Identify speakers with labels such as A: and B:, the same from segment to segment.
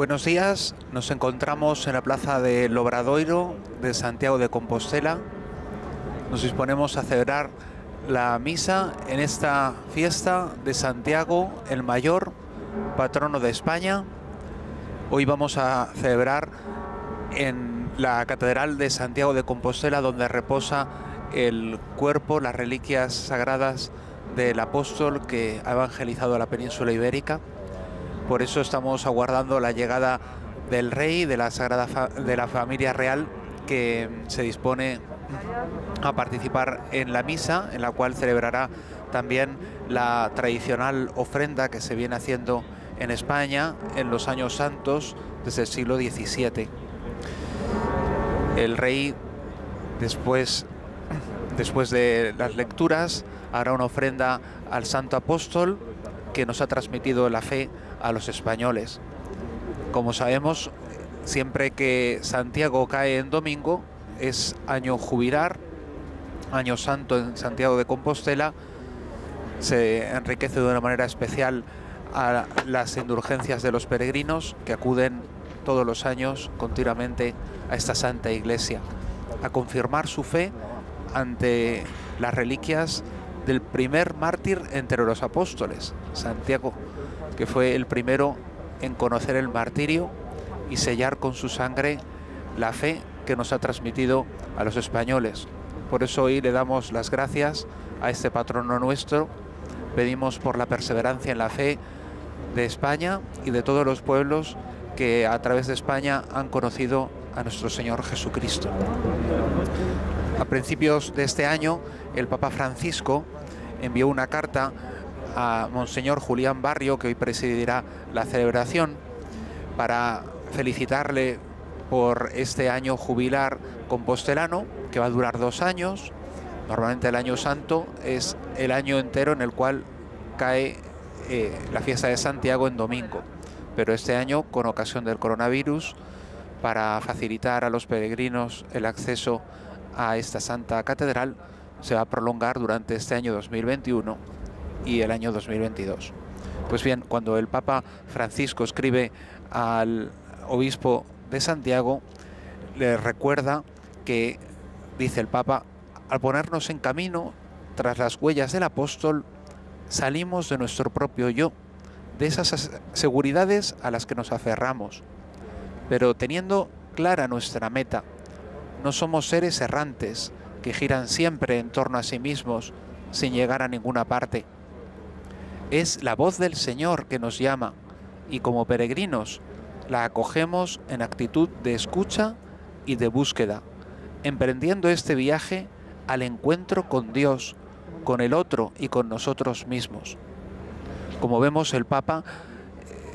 A: Buenos días, nos encontramos en la plaza del Obradoiro de Santiago de Compostela. Nos disponemos a celebrar la misa en esta fiesta de Santiago, el mayor, patrono de España. Hoy vamos a celebrar en la Catedral de Santiago de Compostela, donde reposa el cuerpo, las reliquias sagradas del apóstol que ha evangelizado a la península ibérica. Por eso estamos aguardando la llegada del rey, de la familia real, que se dispone a participar en la misa, en la cual celebrará también la tradicional ofrenda que se viene haciendo en España en los años santos desde el siglo XVII. El rey, después de las lecturas, hará una ofrenda al santo apóstol que nos ha transmitido la fe a los españoles. Como sabemos, siempre que Santiago cae en domingo es año jubilar, año santo en Santiago de Compostela. Se enriquece de una manera especial a las indulgencias de los peregrinos que acuden todos los años continuamente a esta santa iglesia a confirmar su fe ante las reliquias del primer mártir entre los apóstoles, Santiago, que fue el primero en conocer el martirio y sellar con su sangre la fe que nos ha transmitido a los españoles. Por eso hoy le damos las gracias a este patrono nuestro, pedimos por la perseverancia en la fe de España y de todos los pueblos que a través de España han conocido a nuestro Señor Jesucristo. A principios de este año, el Papa Francisco envió una carta a Monseñor Julián Barrio, que hoy presidirá la celebración, para felicitarle por este año jubilar compostelano, que va a durar 2 años. Normalmente el año santo es el año entero en el cual cae la fiesta de Santiago en domingo, pero este año, con ocasión del coronavirus, para facilitar a los peregrinos el acceso a esta santa catedral, se va a prolongar durante este año 2021 y el año 2022. Pues bien, cuando el Papa Francisco escribe al obispo de Santiago, le recuerda que, dice el Papa, al ponernos en camino tras las huellas del apóstol, salimos de nuestro propio yo, de esas seguridades a las que nos aferramos, pero teniendo clara nuestra meta. No somos seres errantes que giran siempre en torno a sí mismos sin llegar a ninguna parte. Es la voz del Señor que nos llama y como peregrinos la acogemos en actitud de escucha y de búsqueda, emprendiendo este viaje al encuentro con Dios, con el otro y con nosotros mismos. Como vemos, el Papa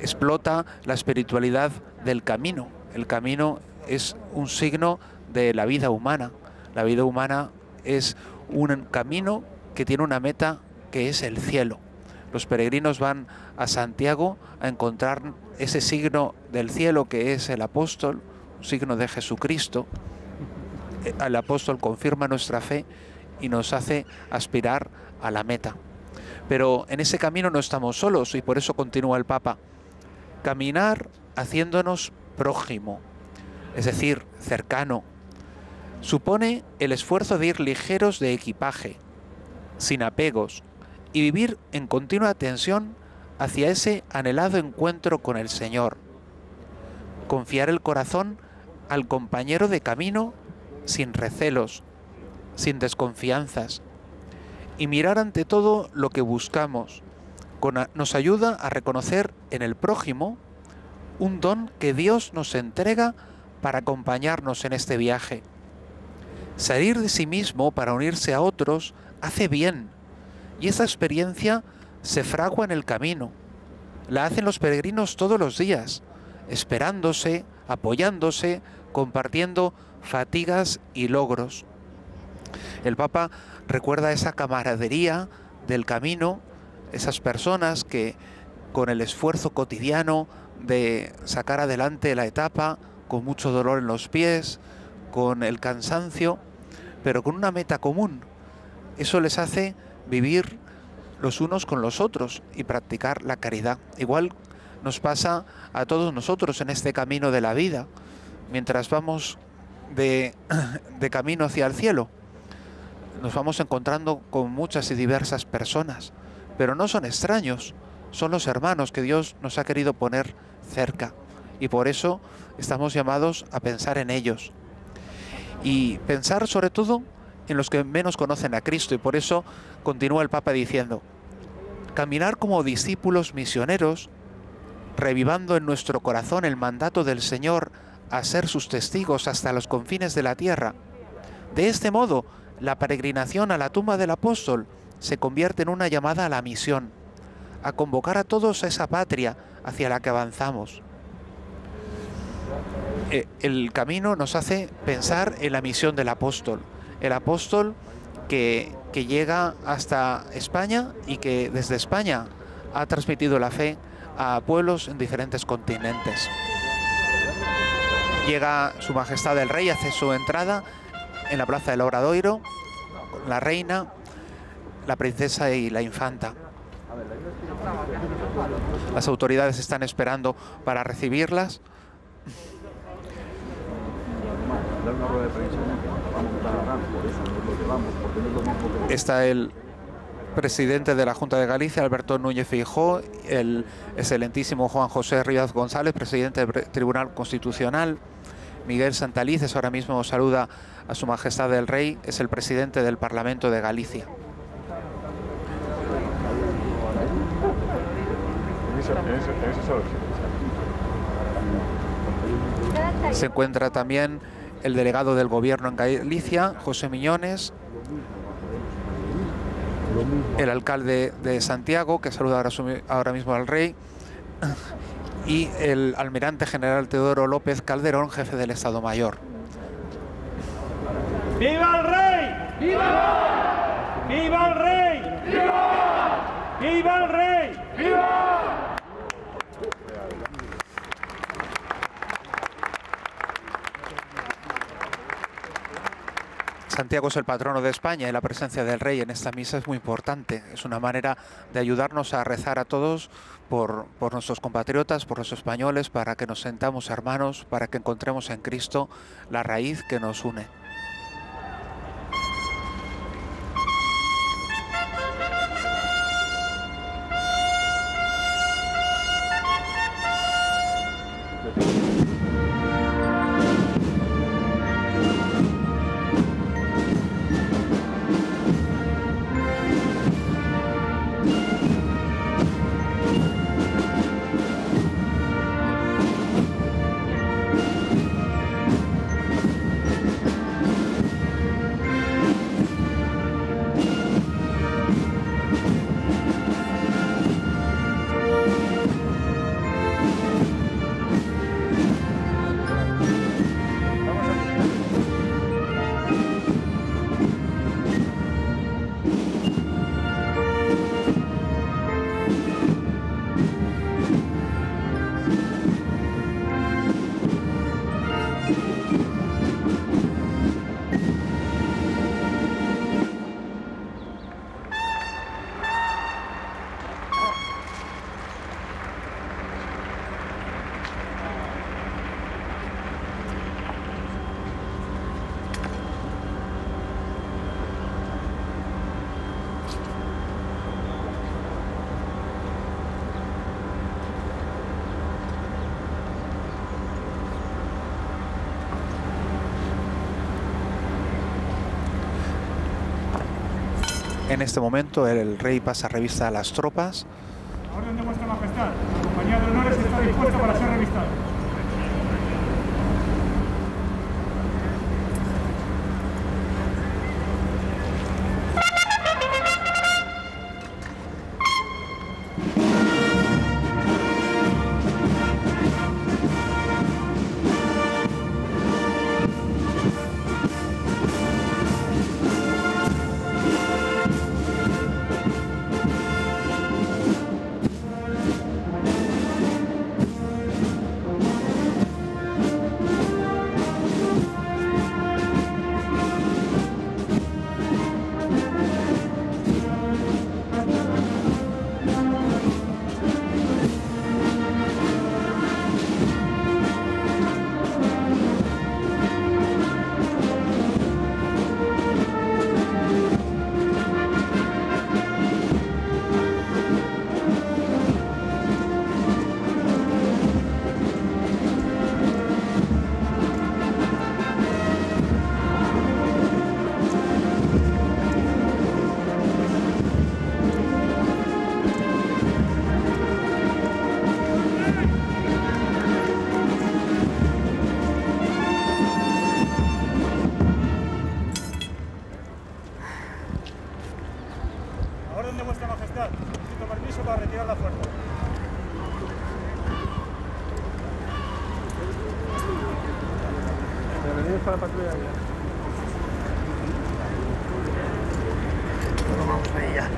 A: explota la espiritualidad del camino. El camino es un signo de la vida humana. La vida humana es un camino que tiene una meta que es el cielo. Los peregrinos van a Santiago a encontrar ese signo del cielo que es el apóstol, un signo de Jesucristo. El apóstol confirma nuestra fe y nos hace aspirar a la meta. Pero en ese camino no estamos solos y por eso continúa el Papa. Caminar haciéndonos prójimo, es decir, cercano, supone el esfuerzo de ir ligeros de equipaje, sin apegos, y vivir en continua tensión hacia ese anhelado encuentro con el Señor. Confiar el corazón al compañero de camino sin recelos, sin desconfianzas, y mirar ante todo lo que buscamos. Nos ayuda a reconocer en el prójimo un don que Dios nos entrega para acompañarnos en este viaje. Salir de sí mismo para unirse a otros hace bien, y esta experiencia se fragua en el camino. La hacen los peregrinos todos los días, esperándose, apoyándose, compartiendo fatigas y logros. El Papa recuerda esa camaradería del camino, esas personas que con el esfuerzo cotidiano de sacar adelante la etapa, con mucho dolor en los pies, con el cansancio, pero con una meta común. Eso les hace vivir los unos con los otros y practicar la caridad. Igual nos pasa a todos nosotros en este camino de la vida, mientras vamos de camino hacia el cielo. Nos vamos encontrando con muchas y diversas personas, pero no son extraños, son los hermanos que Dios nos ha querido poner cerca, y por eso estamos llamados a pensar en ellos. Y pensar sobre todo en los que menos conocen a Cristo, y por eso continúa el Papa diciendo: caminar como discípulos misioneros, revivando en nuestro corazón el mandato del Señor a ser sus testigos hasta los confines de la tierra. De este modo, la peregrinación a la tumba del apóstol se convierte en una llamada a la misión, a convocar a todos a esa patria hacia la que avanzamos. El camino nos hace pensar en la misión del apóstol, el apóstol que llega hasta España y que desde España ha transmitido la fe a pueblos en diferentes continentes. Llega Su Majestad el Rey, hace su entrada en la Plaza del Obradoiro, con la reina, la princesa y la infanta. Las autoridades están esperando para recibirlas. Está el presidente de la Junta de Galicia, Alberto Núñez Feijóo, el excelentísimo Juan José Ríos González, presidente del Tribunal Constitucional. Miguel Santalices ahora mismo saluda a Su Majestad el Rey, es el presidente del Parlamento de Galicia. Se encuentra también el delegado del Gobierno en Galicia, José Miñones, el alcalde de Santiago, que saluda ahora mismo al Rey, y el almirante general Teodoro López Calderón, jefe del Estado Mayor.
B: ¡Viva el Rey! ¡Viva! ¡Viva el Rey! ¡Viva! ¡Viva el Rey! ¡Viva!
A: Santiago es el patrono de España y la presencia del Rey en esta misa es muy importante. Es una manera de ayudarnos a rezar a todos por nuestros compatriotas, por los españoles, para que nos sentamos hermanos, para que encontremos en Cristo la raíz que nos une. En este momento el Rey pasa revista a las tropas.
B: La orden de vuestra majestad, la compañía de honores está dispuesta para ser revistada.
C: está la patrulla ya.
D: Bueno, vamos ahí ya.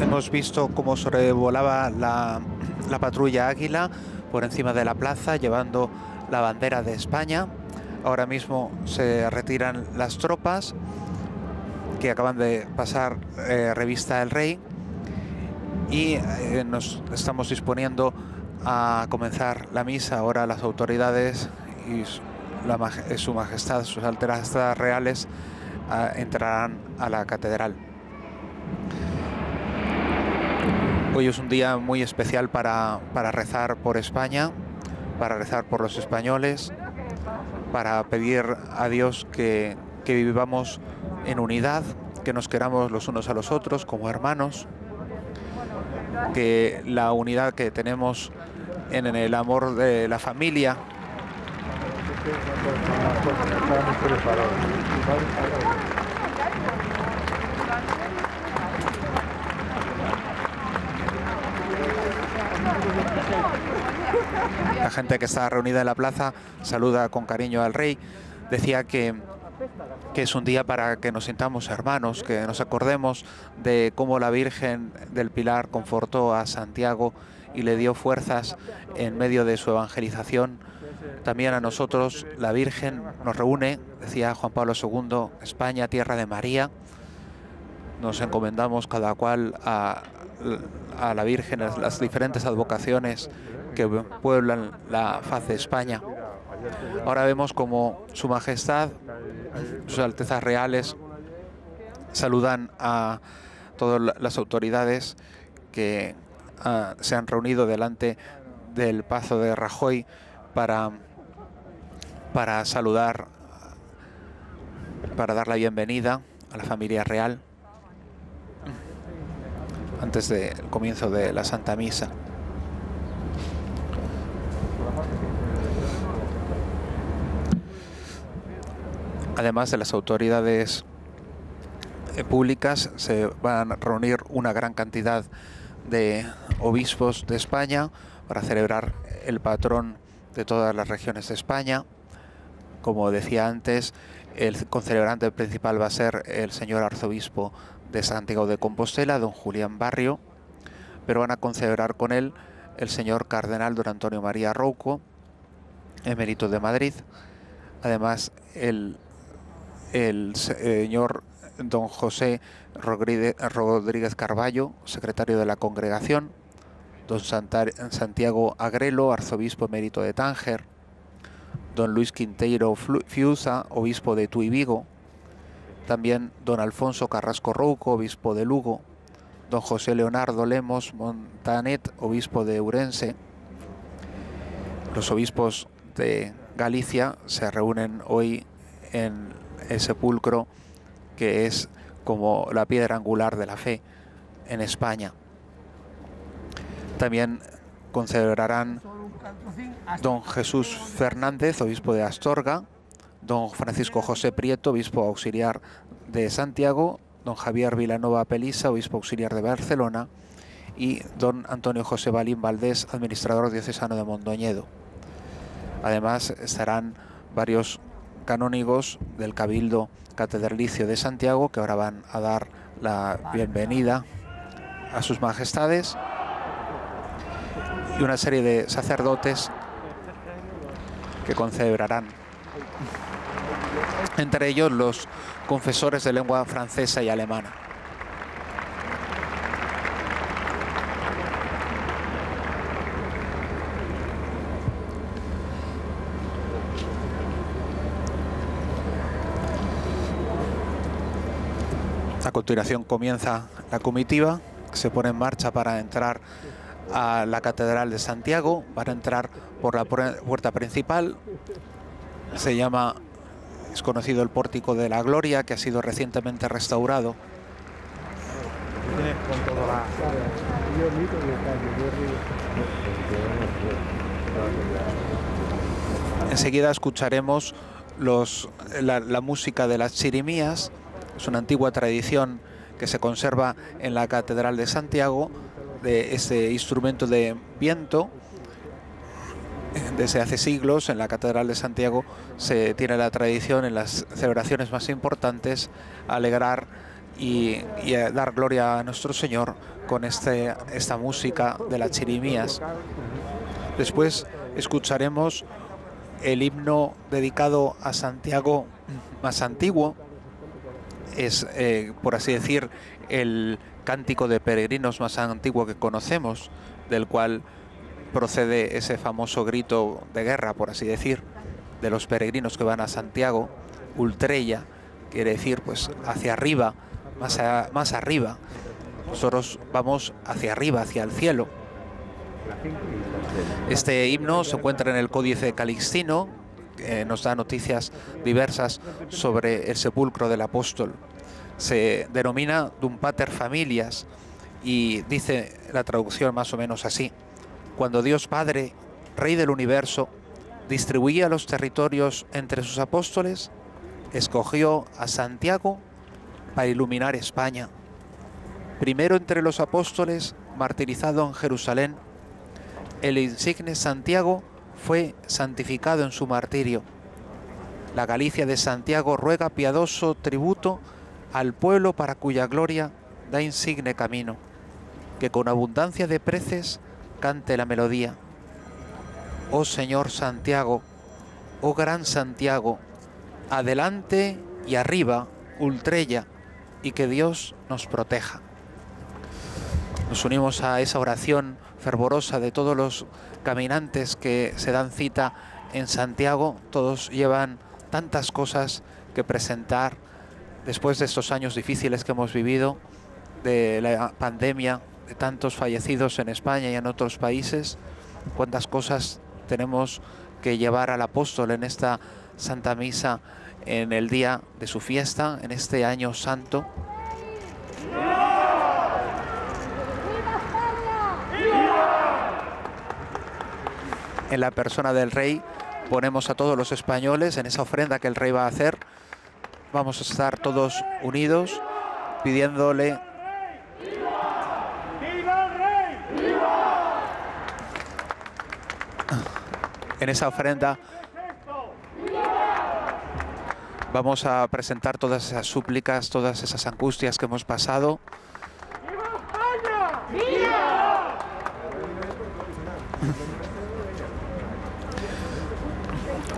A: Hemos visto cómo sobrevolaba la patrulla Águila por encima de la plaza, llevando la bandera de España. Ahora mismo se retiran las tropas que acaban de pasar revista al rey y nos estamos disponiendo a comenzar la misa. Ahora las autoridades y su majestad, sus altezas reales entrarán a la catedral. Hoy es un día muy especial para rezar por España, para rezar por los españoles, para pedir a Dios que vivamos en unidad, que nos queramos los unos a los otros como hermanos, que la unidad que tenemos en el amor de la familia la gente que está reunida en la plaza saluda con cariño al rey. Decía que es un día para que nos sintamos hermanos, que nos acordemos de cómo la Virgen del Pilar confortó a Santiago y le dio fuerzas en medio de su evangelización. También a nosotros la Virgen nos reúne, decía Juan Pablo II, España, tierra de María. Nos encomendamos cada cual a la Virgen, las diferentes advocaciones que pueblan la faz de España. Ahora vemos como Su Majestad, sus Altezas Reales, saludan a todas las autoridades que se han reunido delante del Pazo de Rajoy para saludar, para dar la bienvenida a la familia real antes del comienzo de la Santa Misa. Además de las autoridades públicas, se van a reunir una gran cantidad de obispos de España para celebrar el patrón de todas las regiones de España. Como decía antes, el concelebrante principal va a ser el señor arzobispo de Santiago de Compostela, don Julián Barrio, pero van a concelebrar con él el señor cardenal don Antonio María Rouco, emérito de Madrid. Además, el señor don José Rodríguez Carballo, secretario de la Congregación, don Santiago Agrelo, arzobispo emérito de Tánger, don Luis Quinteiro Fiuza, obispo de Tuy Vigo, también don Alfonso Carrasco Rouco, obispo de Lugo, don José Leonardo Lemos Montanet, obispo de Ourense. Los obispos de Galicia se reúnen hoy en el sepulcro, que es como la piedra angular de la fe en España. También concebrarán don Jesús Fernández, obispo de Astorga, don Francisco José Prieto, obispo auxiliar de Santiago, don Javier Vilanova Pelisa, obispo auxiliar de Barcelona, y don Antonio José Balín Valdés, administrador diocesano de Mondoñedo. Además estarán varios canónigos del Cabildo Catedralicio de Santiago, que ahora van a dar la bienvenida a sus majestades, y una serie de sacerdotes que concebrarán, entre ellos los confesores de lengua francesa y alemana. A continuación comienza la comitiva, que se pone en marcha para entrar a la Catedral de Santiago. Van a entrar por la puerta principal. Es conocido el Pórtico de la Gloria, que ha sido recientemente restaurado. Enseguida escucharemos la música de las chirimías. Es una antigua tradición que se conserva en la Catedral de Santiago, de este instrumento de viento. Desde hace siglos en la Catedral de Santiago se tiene la tradición, en las celebraciones más importantes, a alegrar y a dar gloria a nuestro Señor con esta música de las chirimías. Después escucharemos el himno dedicado a Santiago más antiguo. Es, por así decir, el cántico de peregrinos más antiguo que conocemos, del cual procede ese famoso grito de guerra, por así decir, de los peregrinos que van a Santiago. Ultrella quiere decir pues hacia arriba, más arriba. Nosotros vamos hacia arriba, hacia el cielo. Este himno se encuentra en el Códice Calixtino, que nos da noticias diversas sobre el sepulcro del apóstol. Se denomina Dum Pater Familias y dice la traducción más o menos así: cuando Dios Padre, Rey del universo, distribuía los territorios entre sus apóstoles, escogió a Santiago para iluminar España. Primero entre los apóstoles, martirizado en Jerusalén, el insigne Santiago fue santificado en su martirio. La Galicia de Santiago ruega piadoso tributo al pueblo para cuya gloria da insigne camino, que con abundancia de preces cante la melodía. Oh Señor Santiago, oh gran Santiago, adelante y arriba, ultrella, y que Dios nos proteja. Nos unimos a esa oración fervorosa de todos los caminantes que se dan cita en Santiago. Todos llevan tantas cosas que presentar después de estos años difíciles que hemos vivido, de la pandemia, de tantos fallecidos en España y en otros países. Cuántas cosas tenemos que llevar al apóstol en esta Santa Misa, en el día de su fiesta, en este año santo. En la persona del Rey ponemos a todos los españoles en esa ofrenda que el Rey va a hacer. Vamos a estar todos unidos pidiéndole en esa ofrenda. Vamos a presentar todas esas súplicas, todas esas angustias que hemos pasado.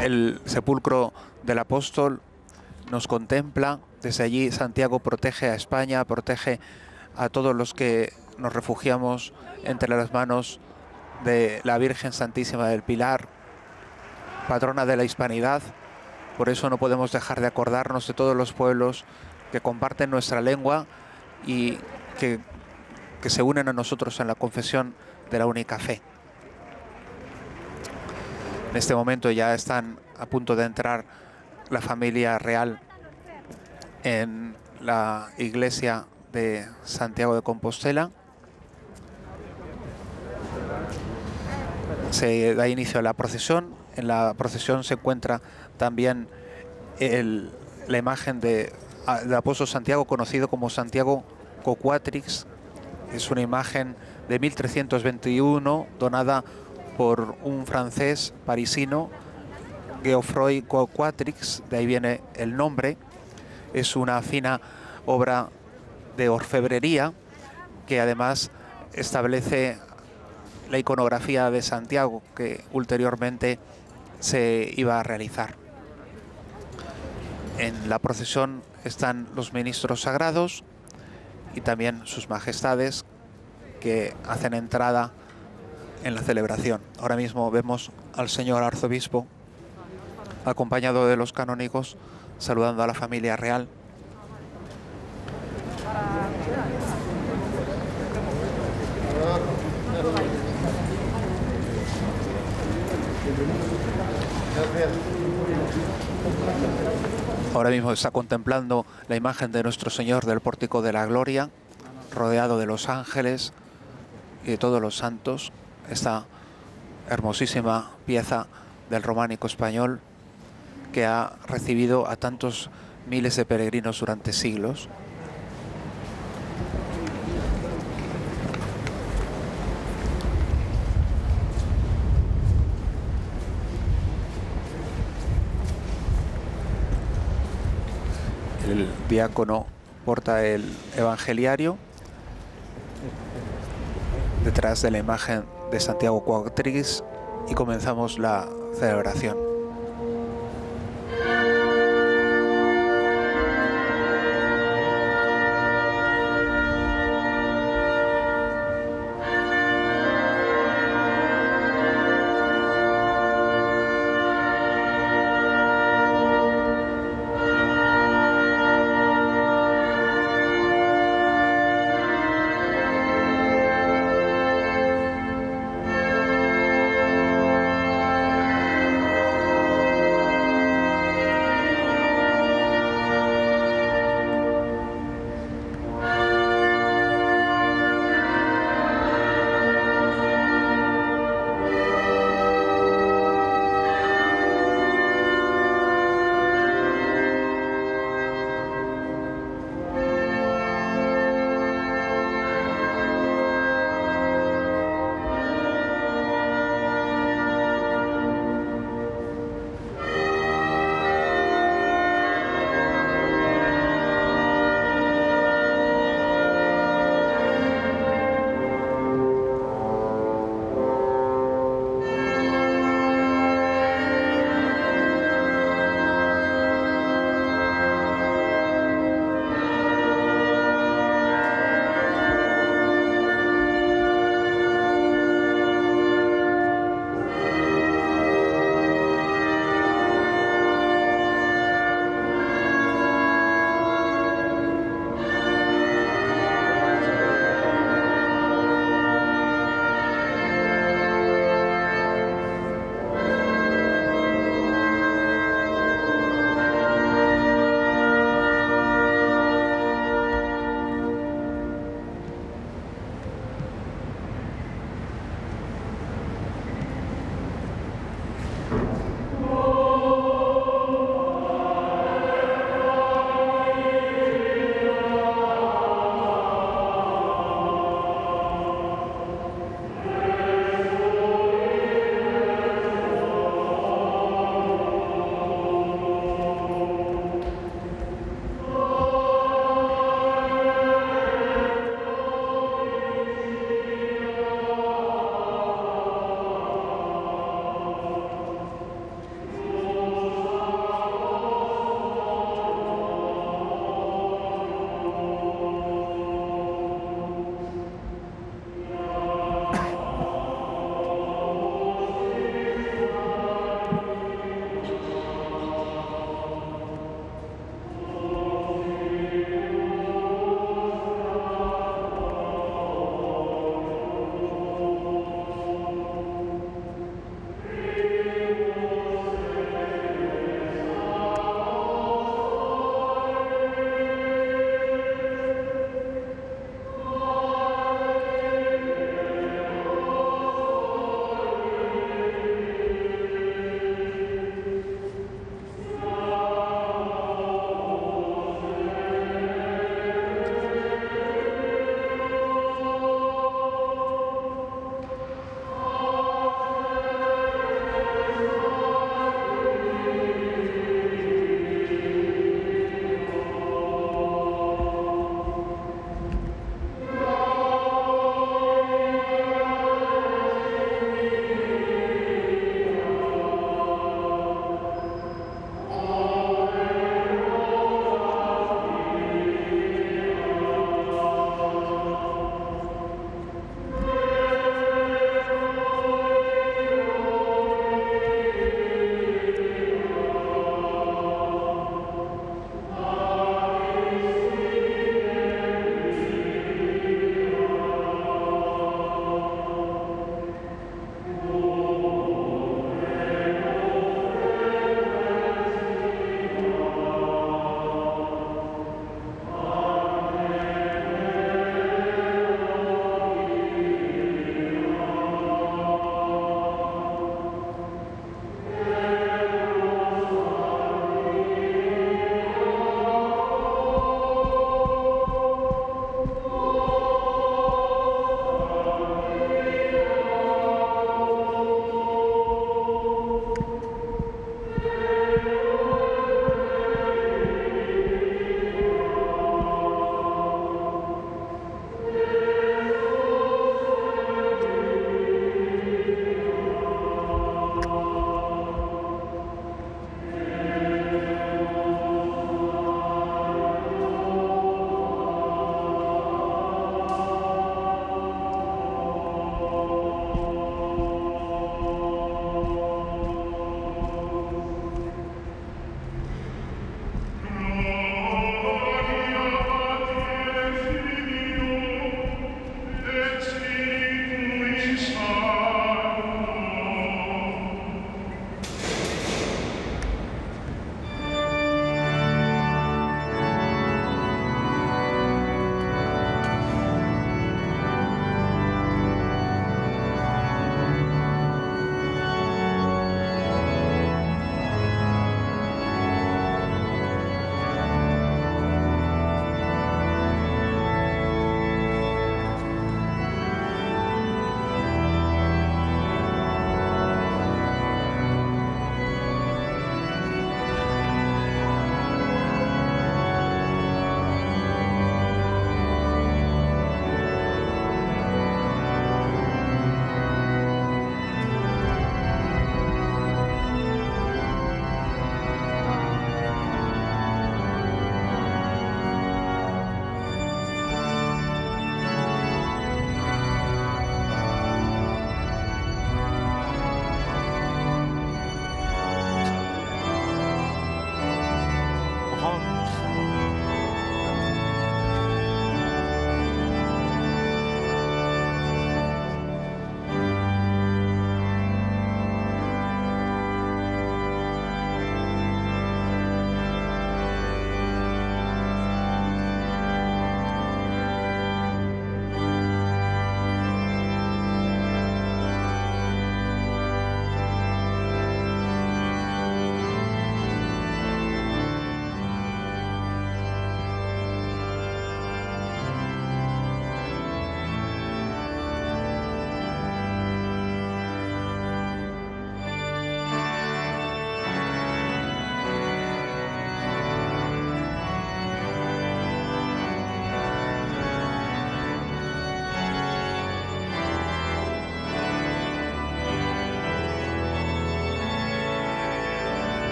A: El sepulcro del apóstol nos contempla. Desde allí Santiago protege a España, protege a todos los que nos refugiamos entre las manos de la Virgen Santísima del Pilar, patrona de la hispanidad. Por eso no podemos dejar de acordarnos de todos los pueblos que comparten nuestra lengua y que se unen a nosotros en la confesión de la única fe. En este momento ya están a punto de entrar la familia real en la iglesia de Santiago de Compostela. Se da inicio a la procesión. En la procesión se encuentra también la imagen del apóstol Santiago, conocido como Santiago Coquatrix. Es una imagen de 1321 donada por un francés parisino, Geoffroy Coquatrix, de ahí viene el nombre. Es una fina obra de orfebrería que además establece la iconografía de Santiago que ulteriormente se iba a realizar. En la procesión están los ministros sagrados y también sus majestades que hacen entrada en la celebración. Ahora mismo vemos al señor arzobispo acompañado de los canónigos saludando a la familia real. Ahora mismo está contemplando la imagen de nuestro Señor del Pórtico de la Gloria, rodeado de los ángeles y de todos los santos. Esta hermosísima pieza del románico español que ha recibido a tantos miles de peregrinos durante siglos. El diácono porta el evangeliario detrás de la imagen de Santiago Coquatrix y comenzamos la celebración.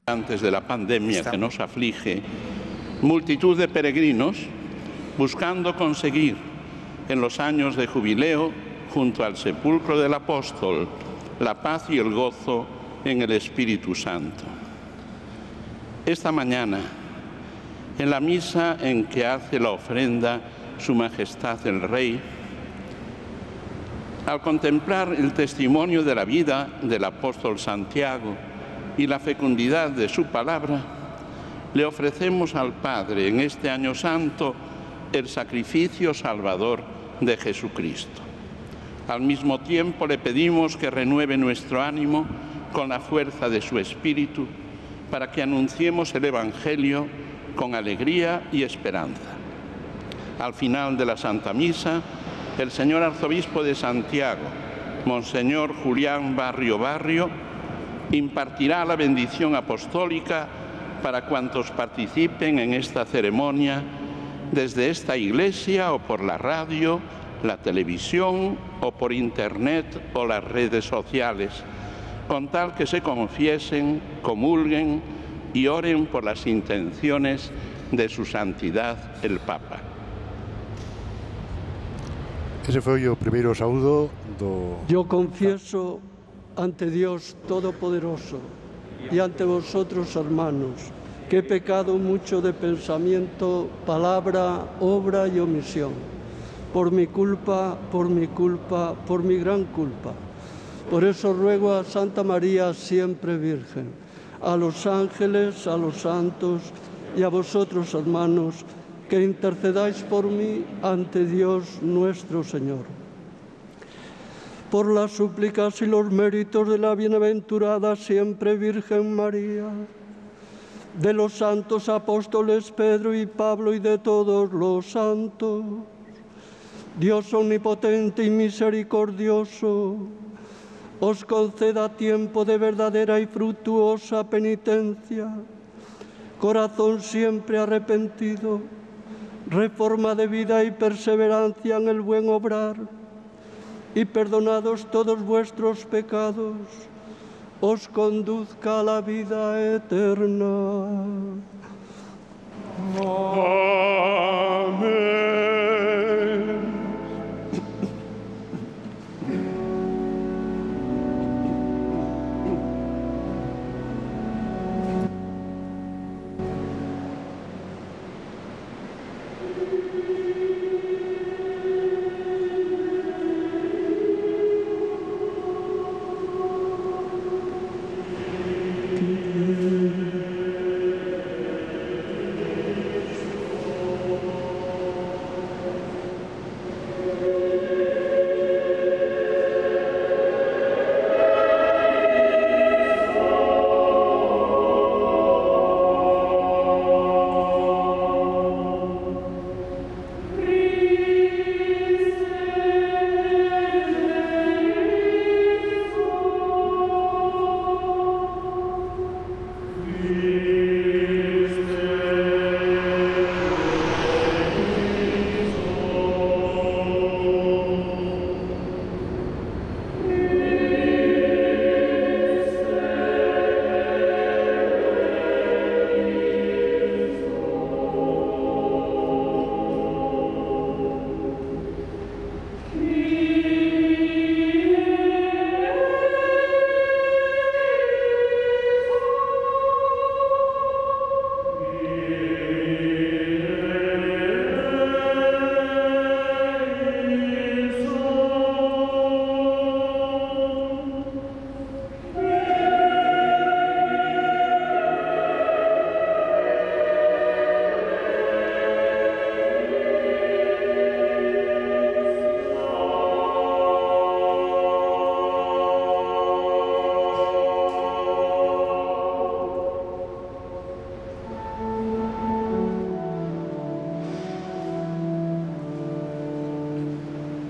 C: antes de la pandemia que nos aflige, multitud de peregrinos buscando conseguir en los años de jubileo, junto al sepulcro del apóstol, la paz y el gozo en el Espíritu Santo. Esta mañana, en la misa en que hace la ofrenda Su Majestad el Rey, al contemplar el testimonio de la vida del apóstol Santiago y la fecundidad de su palabra, le ofrecemos al Padre en este año santo el sacrificio salvador de Jesucristo. Al mismo tiempo le pedimos que renueve nuestro ánimo con la fuerza de su Espíritu para que anunciemos el Evangelio con alegría y esperanza. Al final de la Santa Misa, el señor Arzobispo de Santiago, Monseñor Julián Barrio Barrio, impartirá la bendición apostólica para cuantos participen en esta ceremonia desde esta iglesia o por la radio, la televisión o por internet o las redes sociales, con tal que se confiesen, comulguen y oren por las intenciones de su santidad el Papa.
D: Ese foi o primeiro saúdo do...
E: Yo confieso ante Dios Todopoderoso y ante vosotros, hermanos, que he pecado mucho de pensamiento, palabra, obra y omisión. Por mi culpa, por mi gran culpa. Por eso ruego a Santa María, siempre Virgen, a los ángeles, a los santos y a vosotros, hermanos, que intercedáis por mí ante Dios nuestro Señor. Por las súplicas y los méritos de la bienaventurada siempre Virgen María, de los santos apóstoles Pedro y Pablo y de todos los santos, Dios omnipotente y misericordioso, os conceda tiempo de verdadera y fructuosa penitencia, corazón siempre arrepentido, reforma de vida y perseverancia en el buen obrar, y perdonados todos vuestros pecados, os conduzca a la vida eterna.
C: Amén.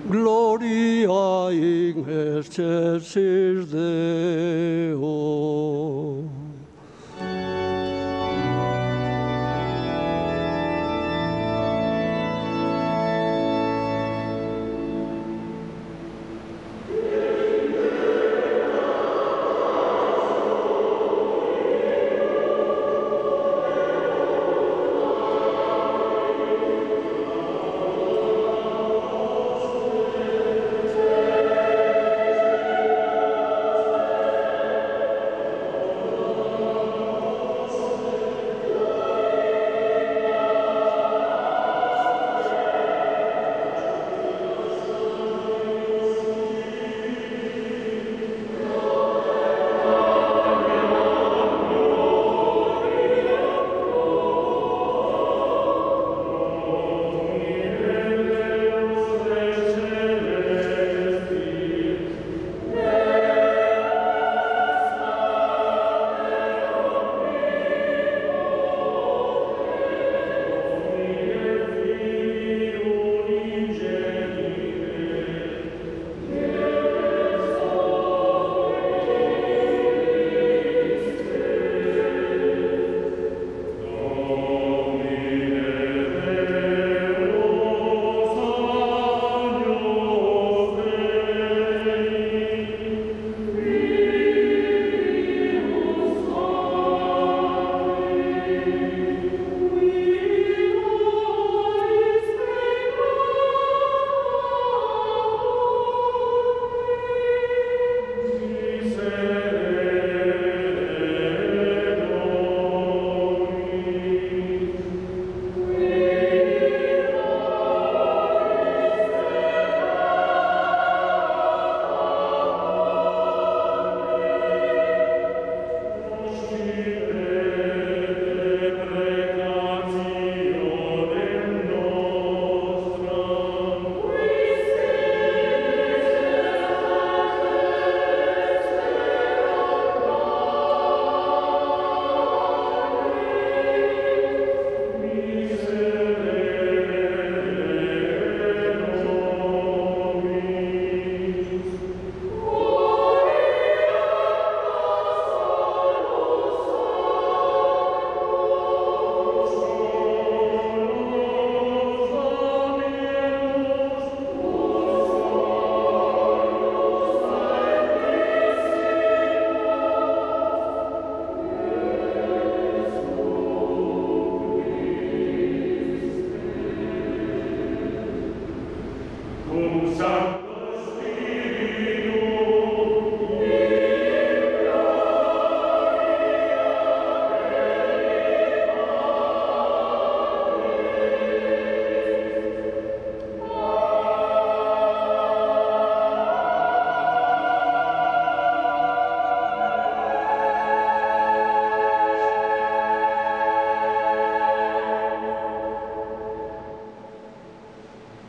E: Gloria in excelsis Deo.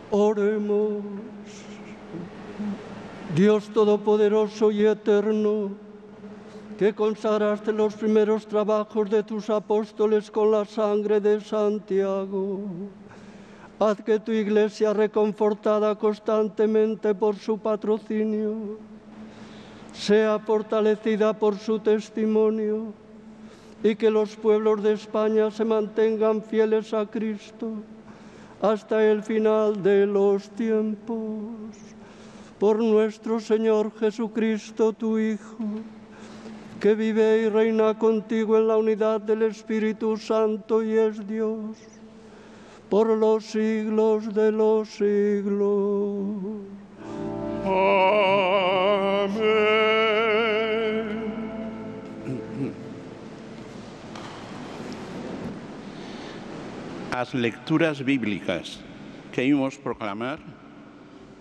E: Oremos. Dios Todopoderoso y Eterno, que consagraste los primeros trabajos de tus apóstoles con la sangre de Santiago, haz que tu Iglesia, reconfortada constantemente por su patrocinio, sea fortalecida por su testimonio y que los pueblos de España se mantengan fieles a Cristo hasta el final de los tiempos. Por nuestro Señor Jesucristo, tu Hijo, que vive y reina contigo en la unidad del Espíritu Santo y es Dios, por los siglos de los siglos.
C: Amén. As lecturas bíblicas que imos proclamar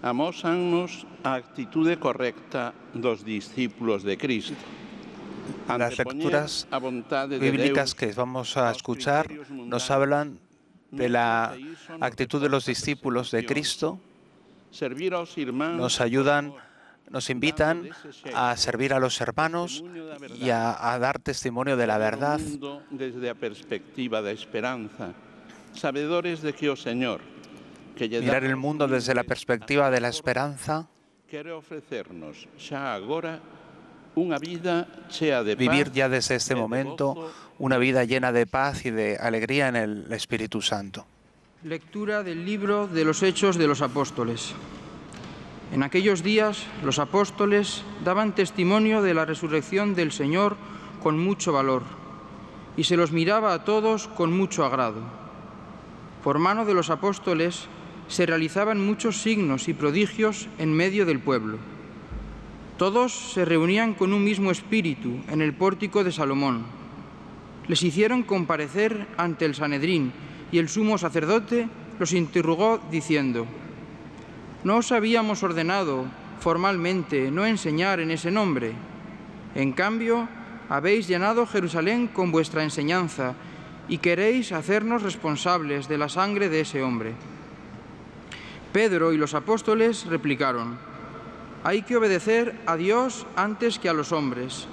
C: amósannos a actitude correcta dos discípulos de Cristo.
A: Las lecturas bíblicas que vamos a escuchar nos hablan de la actitud de los discípulos de Cristo, nos ayudan, nos invitan a servir a los hermanos y a dar testimonio de la verdad.
C: Desde a perspectiva de esperanza, sabedores de que o Señor, que
A: mirar el mundo desde la perspectiva de la esperanza,
C: quiere ofrecernos xa agora una vida chea de paz,
A: vivir ya desde este momento una vida llena de paz y de alegría en el Espíritu Santo.
F: Lectura del libro de los Hechos de los Apóstoles. En aquellos días los apóstoles daban testimonio de la resurrección del Señor con mucho valor, y se los miraba a todos con mucho agrado. Por mano de los apóstoles se realizaban muchos signos y prodigios en medio del pueblo. Todos se reunían con un mismo espíritu en el pórtico de Salomón. Les hicieron comparecer ante el Sanedrín y el sumo sacerdote los interrogó diciendo: ¿no os habíamos ordenado formalmente no enseñar en ese nombre? En cambio, habéis llenado Jerusalén con vuestra enseñanza y queréis hacernos responsables de la sangre de ese hombre. Pedro y los apóstoles replicaron: hay que obedecer a Dios antes que a los hombres.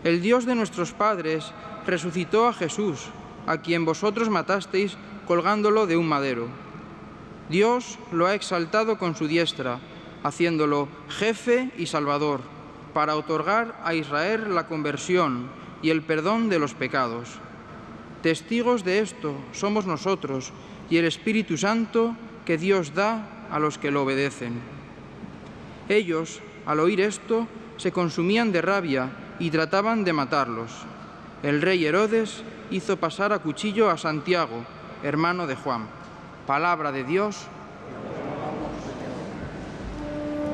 F: El Dios de nuestros padres resucitó a Jesús, a quien vosotros matasteis colgándolo de un madero. Dios lo ha exaltado con su diestra, haciéndolo jefe y salvador, para otorgar a Israel la conversión y el perdón de los pecados. Testigos de esto somos nosotros y el Espíritu Santo que Dios da a los que lo obedecen. Ellos, al oír esto, se consumían de rabia y trataban de matarlos. El rey Herodes hizo pasar a cuchillo a Santiago, hermano de Juan. Palabra de Dios.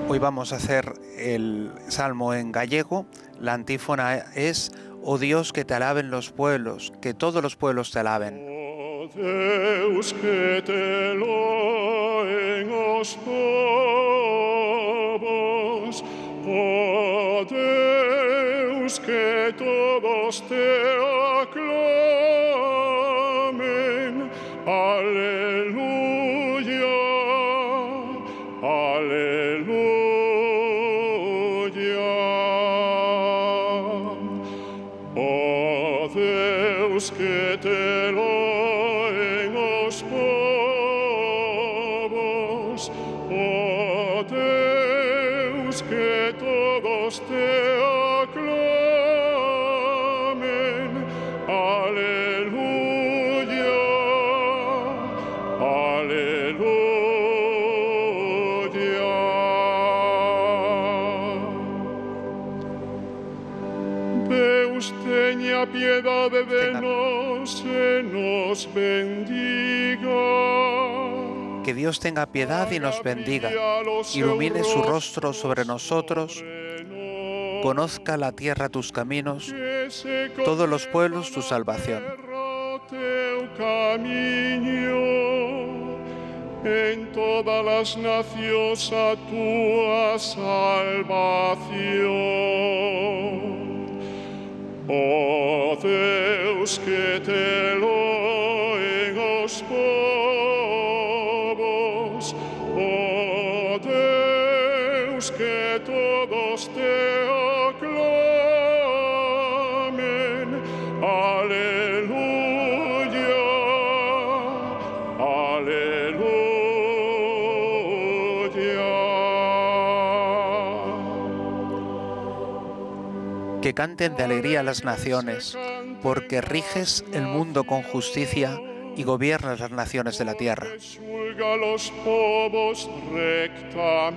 A: Hoy vamos a hacer el salmo en gallego. La antífona es: oh Dios, que te alaben los pueblos, que todos los pueblos te alaben.
G: Oh Deus, que te loen os povos, oh Deus, que todos te aclamen. Aleluya, aleluya. Oh Deus, que te loen os povos, oh Deus, que todos te aclamen. Aleluya, aleluya. Deus teña piedade de nós e nos bendiga.
A: Que Dios tenga piedad y nos bendiga, ilumine su rostro sobre nosotros, conozca la tierra tus caminos, todos los pueblos tu salvación.
G: En todas las naciones a tu salvación. Oh Deus, que te loen os povos, oh Deus, que todos te aclamen. Aleluya, aleluya.
A: Que canten de alegría las naciones, porque riges el mundo con justicia y gobiernas las naciones de la tierra.
G: Juzga los povos rectamente,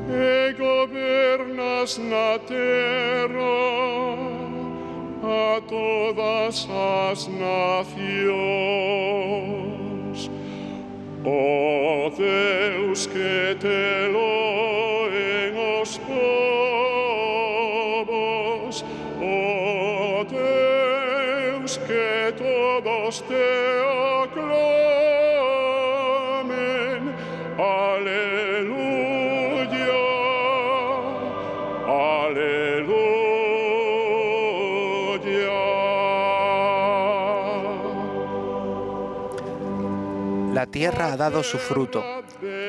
G: e gobernas na terra a todas as nacións. Oh Deus, que te loen os povos, oh Deus, que todos te aclamen. Aleluya, aleluya.
A: La tierra ha dado su fruto.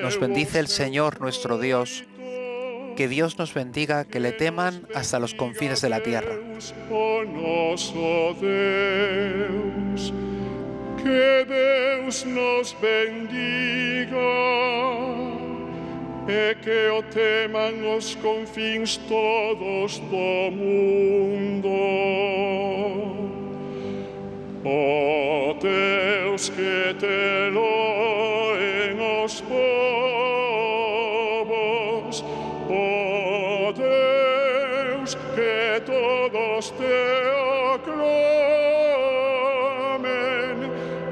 A: Nos bendice el Señor nuestro Dios. Que Dios nos bendiga, que le teman hasta los confines de la tierra.
G: Que Deus nos bendiga, e que o teman os confins todos do mundo. Oh Deus, que te loen os povos, oh Deus, que todos te aclamen.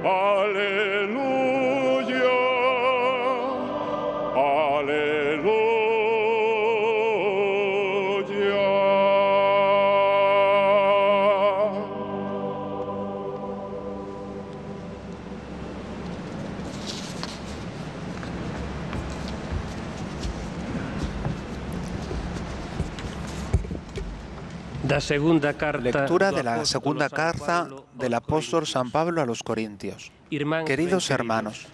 G: Aleluya,
A: Lectura de la segunda carta del apóstol San Pablo a los Corintios. Queridos hermanos,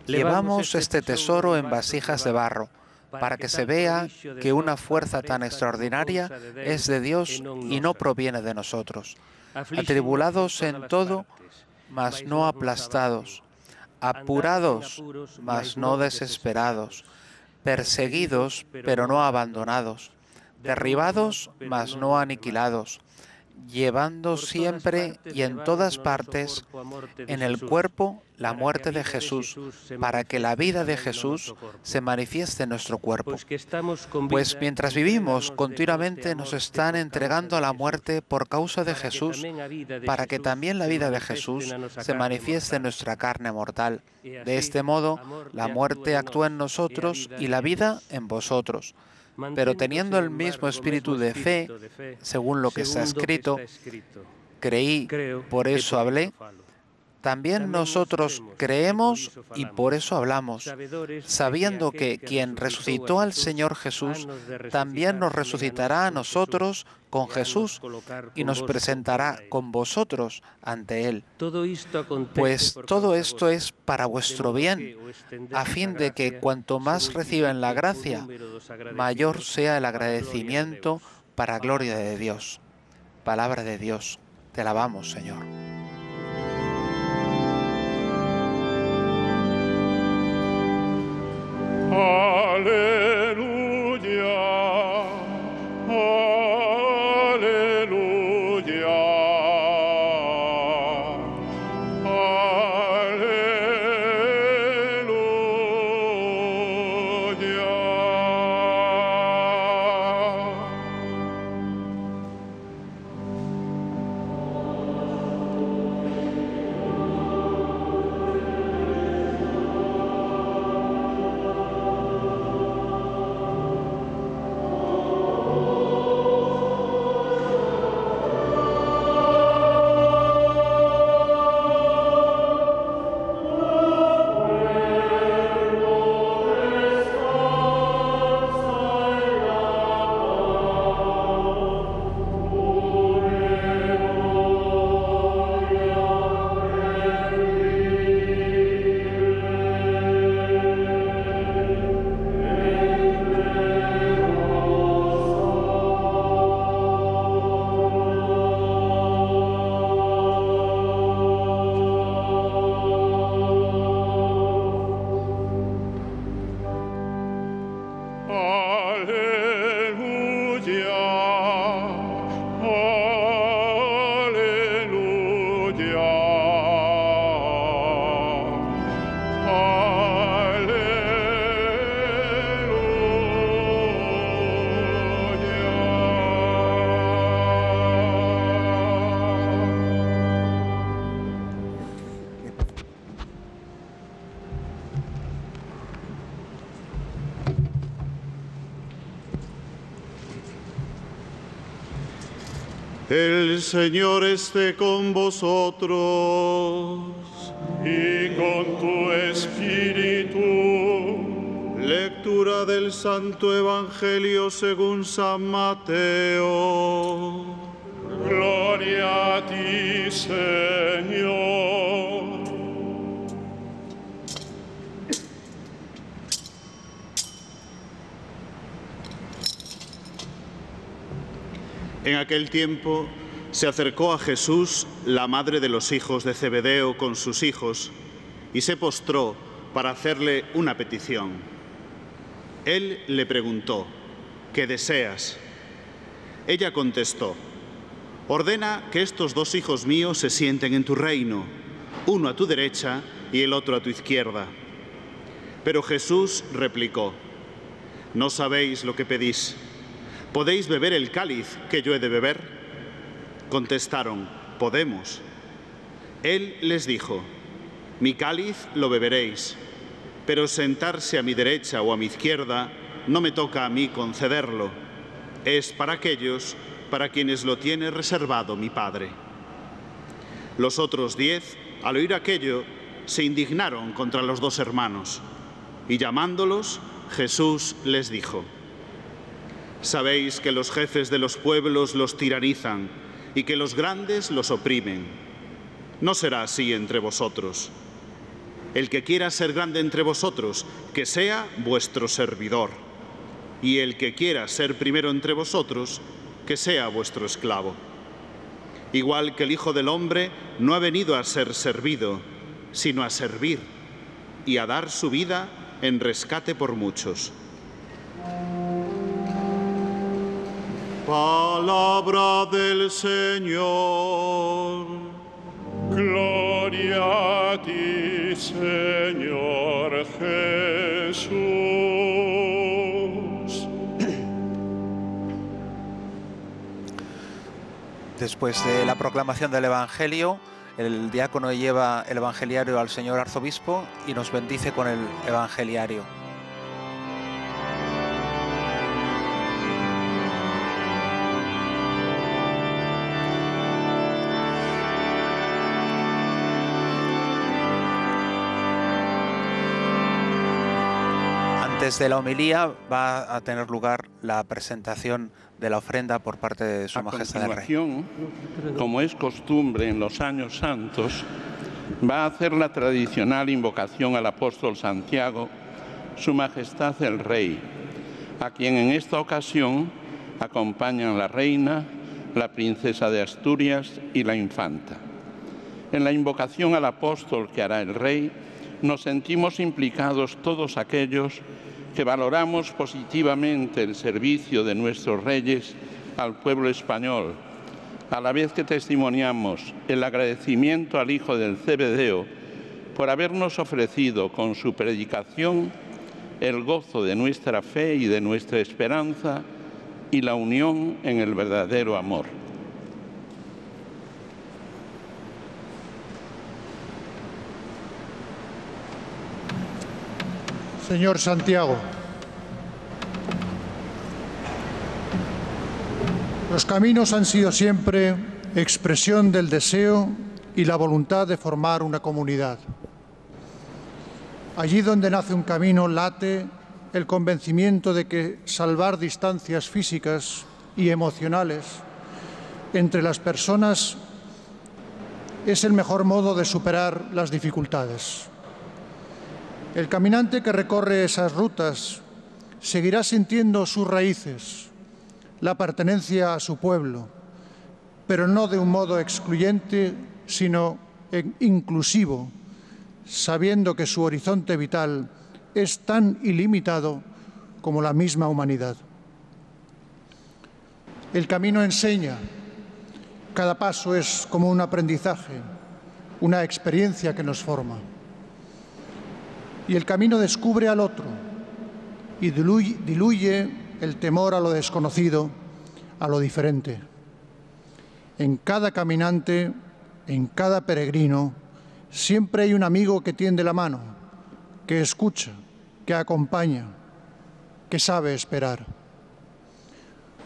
A: llevamos este tesoro en vasijas de barro, para que se vea que una fuerza tan extraordinaria es de Dios y no proviene de nosotros. Atribulados en todo, mas no aplastados, apurados, mas no desesperados, perseguidos, pero no abandonados, derribados, mas no aniquilados, llevando siempre y en todas partes en el cuerpo la muerte de Jesús, para que la vida de Jesús se manifieste en nuestro cuerpo. Pues mientras vivimos, continuamente nos están entregando a la muerte por causa de Jesús, para que también la vida de Jesús se manifieste en nuestra carne mortal. De este modo, la muerte actúa en nosotros y la vida en vosotros. Pero teniendo el mismo espíritu de fe, según lo que está escrito, creí, por eso hablé, también nosotros creemos y por eso hablamos, sabiendo que quien resucitó al Señor Jesús, también nos resucitará a nosotros con Jesús y nos presentará con vosotros ante Él. Pues todo esto es para vuestro bien, a fin de que cuanto más reciban la gracia, mayor sea el agradecimiento para gloria de Dios. Palabra de Dios. Te alabamos, Señor.
G: Aleluya, aleluya, aleluya.
H: El Señor esté con vosotros.
G: Y con tu espíritu.
H: Lectura del Santo Evangelio según San Mateo.
G: Gloria a ti, Señor.
H: En aquel tiempo se acercó a Jesús la madre de los hijos de Zebedeo con sus hijos y se postró para hacerle una petición. Él le preguntó: ¿qué deseas? Ella contestó: ordena que estos dos hijos míos se sienten en tu reino, uno a tu derecha y el otro a tu izquierda. Pero Jesús replicó: no sabéis lo que pedís. ¿Podéis beber el cáliz que yo he de beber? Contestaron: podemos. Él les dijo: mi cáliz lo beberéis, pero sentarse a mi derecha o a mi izquierda no me toca a mí concederlo. Es para aquellos para quienes lo tiene reservado mi Padre. Los otros 10, al oír aquello, se indignaron contra los dos hermanos, y llamándolos, Jesús les dijo: sabéis que los jefes de los pueblos los tiranizan y que los grandes los oprimen. No será así entre vosotros. El que quiera ser grande entre vosotros, que sea vuestro servidor. Y el que quiera ser primero entre vosotros, que sea vuestro esclavo. Igual que el Hijo del Hombre no ha venido a ser servido, sino a servir y a dar su vida en rescate por muchos. Palabra del Señor.
G: Gloria a ti, Señor Jesús.
A: Después de la proclamación del Evangelio, el diácono lleva el evangeliario al señor arzobispo y nos bendice con el evangeliario. Desde la homilía va a tener lugar la presentación de la ofrenda por parte de Su Majestad el Rey.
C: Como es costumbre en los años santos, va a hacer la tradicional invocación al apóstol Santiago, Su Majestad el Rey, a quien en esta ocasión acompañan la reina, la princesa de Asturias y la infanta. En la invocación al apóstol que hará el Rey, nos sentimos implicados todos aquellos que valoramos positivamente el servicio de nuestros reyes al pueblo español, a la vez que testimoniamos el agradecimiento al hijo del Zebedeo por habernos ofrecido con su predicación el gozo de nuestra fe y de nuestra esperanza y la unión en el verdadero amor.
I: Señor Santiago, los caminos han sido siempre expresión del deseo y la voluntad de formar una comunidad. Allí donde nace un camino late el convencimiento de que salvar distancias físicas y emocionales entre las personas es el mejor modo de superar las dificultades. El caminante que recorre esas rutas seguirá sintiendo sus raíces, la pertenencia a su pueblo, pero no de un modo excluyente, sino inclusivo, sabiendo que su horizonte vital es tan ilimitado como la misma humanidad. El camino enseña. Cada paso es como un aprendizaje, una experiencia que nos forma. Y el camino descubre al otro y diluye el temor a lo desconocido, a lo diferente. En cada caminante, en cada peregrino, siempre hay un amigo que tiende la mano, que escucha, que acompaña, que sabe esperar.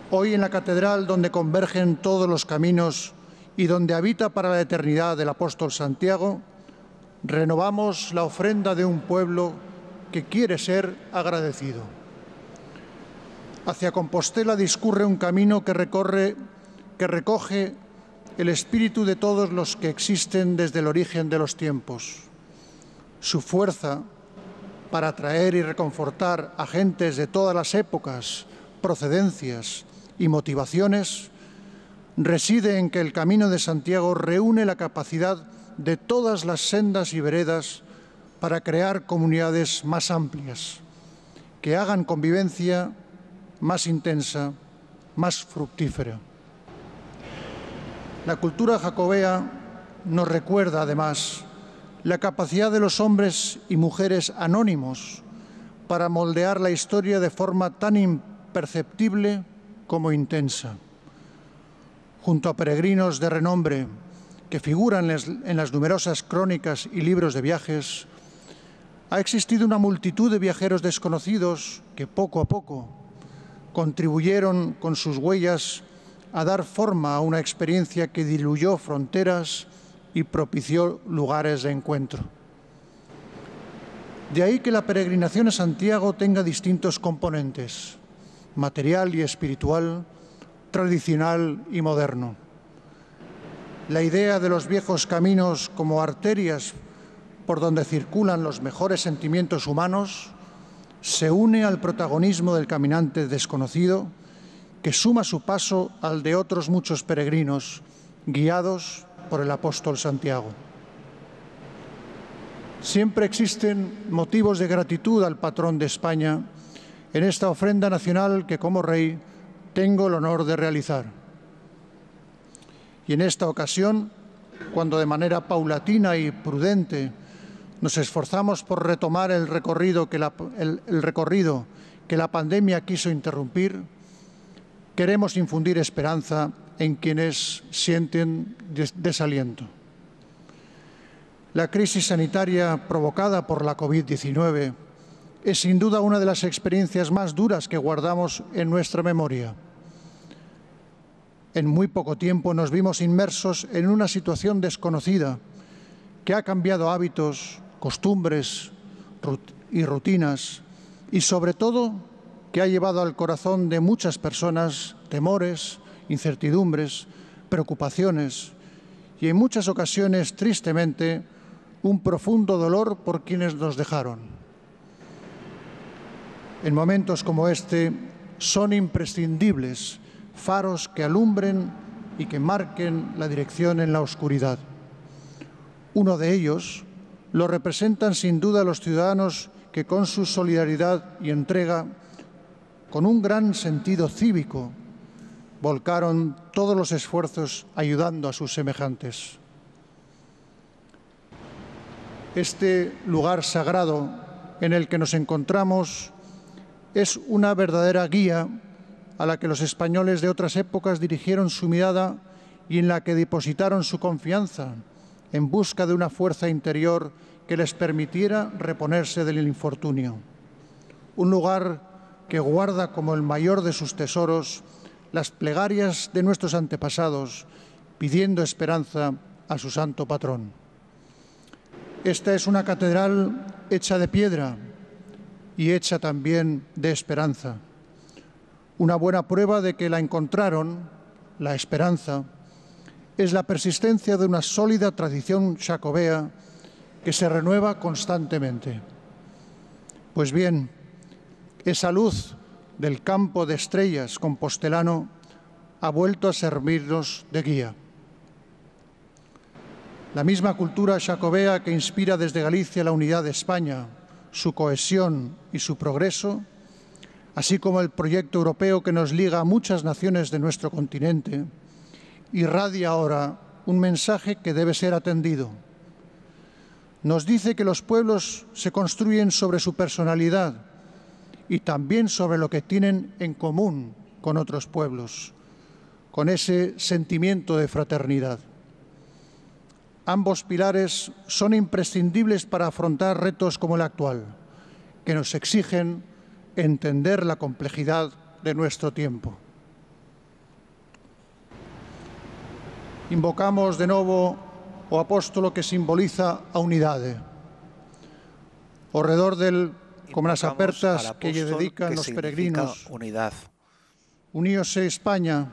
I: Hoy en la catedral, donde convergen todos los caminos y donde habita para la eternidad el apóstol Santiago, renovamos la ofrenda de un pueblo que quiere ser agradecido. Hacia Compostela discurre un camino que recoge el espíritu de todos los que existen desde el origen de los tiempos. Su fuerza para atraer y reconfortar a gentes de todas las épocas, procedencias y motivaciones reside en que el Camino de Santiago reúne la capacidad de todas las sendas y veredas para crear comunidades más amplias, que hagan convivencia más intensa, más fructífera. La cultura jacobea nos recuerda, además, la capacidad de los hombres y mujeres anónimos para moldear la historia de forma tan imperceptible como intensa. Junto a peregrinos de renombre que figuran en las numerosas crónicas y libros de viajes, ha existido una multitud de viajeros desconocidos que poco a poco contribuyeron con sus huellas a dar forma a una experiencia que diluyó fronteras y propició lugares de encuentro. De ahí que la peregrinación a Santiago tenga distintos componentes: material y espiritual, tradicional y moderno. La idea de los viejos caminos como arterias por donde circulan los mejores sentimientos humanos se une al protagonismo del caminante desconocido, que suma su paso al de otros muchos peregrinos, guiados por el apóstol Santiago. Siempre existen motivos de gratitud al patrón de España en esta ofrenda nacional que, como rey, tengo el honor de realizar. Y en esta ocasión, cuando de manera paulatina y prudente nos esforzamos por retomar el recorrido que la pandemia quiso interrumpir, queremos infundir esperanza en quienes sienten desaliento. La crisis sanitaria provocada por la COVID-19 es sin duda una de las experiencias más duras que guardamos en nuestra memoria. En muy poco tiempo nos vimos inmersos en una situación desconocida que ha cambiado hábitos, costumbres y rutinas y, sobre todo, que ha llevado al corazón de muchas personas temores, incertidumbres, preocupaciones y, en muchas ocasiones, tristemente, un profundo dolor por quienes nos dejaron. En momentos como este son imprescindibles faros que alumbren y que marquen la dirección en la oscuridad. Uno de ellos lo representan sin duda los ciudadanos que con su solidaridad y entrega, con un gran sentido cívico, volcaron todos los esfuerzos ayudando a sus semejantes. Este lugar sagrado en el que nos encontramos es una verdadera guía a la que los españoles de otras épocas dirigieron su mirada y en la que depositaron su confianza en busca de una fuerza interior que les permitiera reponerse del infortunio. Un lugar que guarda como el mayor de sus tesoros las plegarias de nuestros antepasados, pidiendo esperanza a su santo patrón. Esta es una catedral hecha de piedra y hecha también de esperanza. Una buena prueba de que la encontraron, la esperanza, es la persistencia de una sólida tradición jacobea que se renueva constantemente. Pues bien, esa luz del campo de estrellas compostelano ha vuelto a servirnos de guía. La misma cultura jacobea que inspira desde Galicia la unidad de España, su cohesión y su progreso, así como el proyecto europeo que nos liga a muchas naciones de nuestro continente, irradia ahora un mensaje que debe ser atendido. Nos dice que los pueblos se construyen sobre su personalidad y también sobre lo que tienen en común con otros pueblos, con ese sentimiento de fraternidad. Ambos pilares son imprescindibles para afrontar retos como el actual, que nos exigen entender la complejidad de nuestro tiempo. Invocamos de novo o apóstolo que simboliza a unidade. Ao redor del, como nas apertas que lle dedican os peregrinos,
A: unidad.
I: Uníose España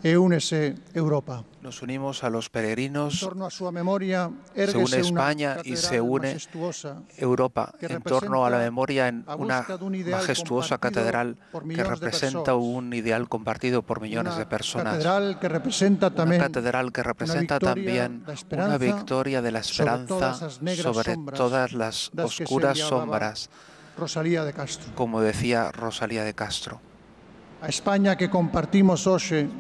I: e únese Europa.
A: Nos unimos a los peregrinos,
I: En torno a súa memoria,
A: se une
I: érguese
A: España
I: una
A: y se
I: catedral
A: une
I: majestuosa
A: Europa
I: que
A: en torno a la
I: representa
A: memoria en
I: a
A: una
I: busca dun ideal
A: majestuosa
I: compartido
A: catedral
I: por
A: que
I: millóns de
A: representa
I: persoas.
A: un ideal compartido por millones de personas.
I: Catedral que representa tamén
A: Una catedral que representa también una victoria de la esperanza sobre todas las oscuras sombras,
I: Rosalía de Castro.
A: como decía Rosalía de Castro.
I: A España que compartimos hoxe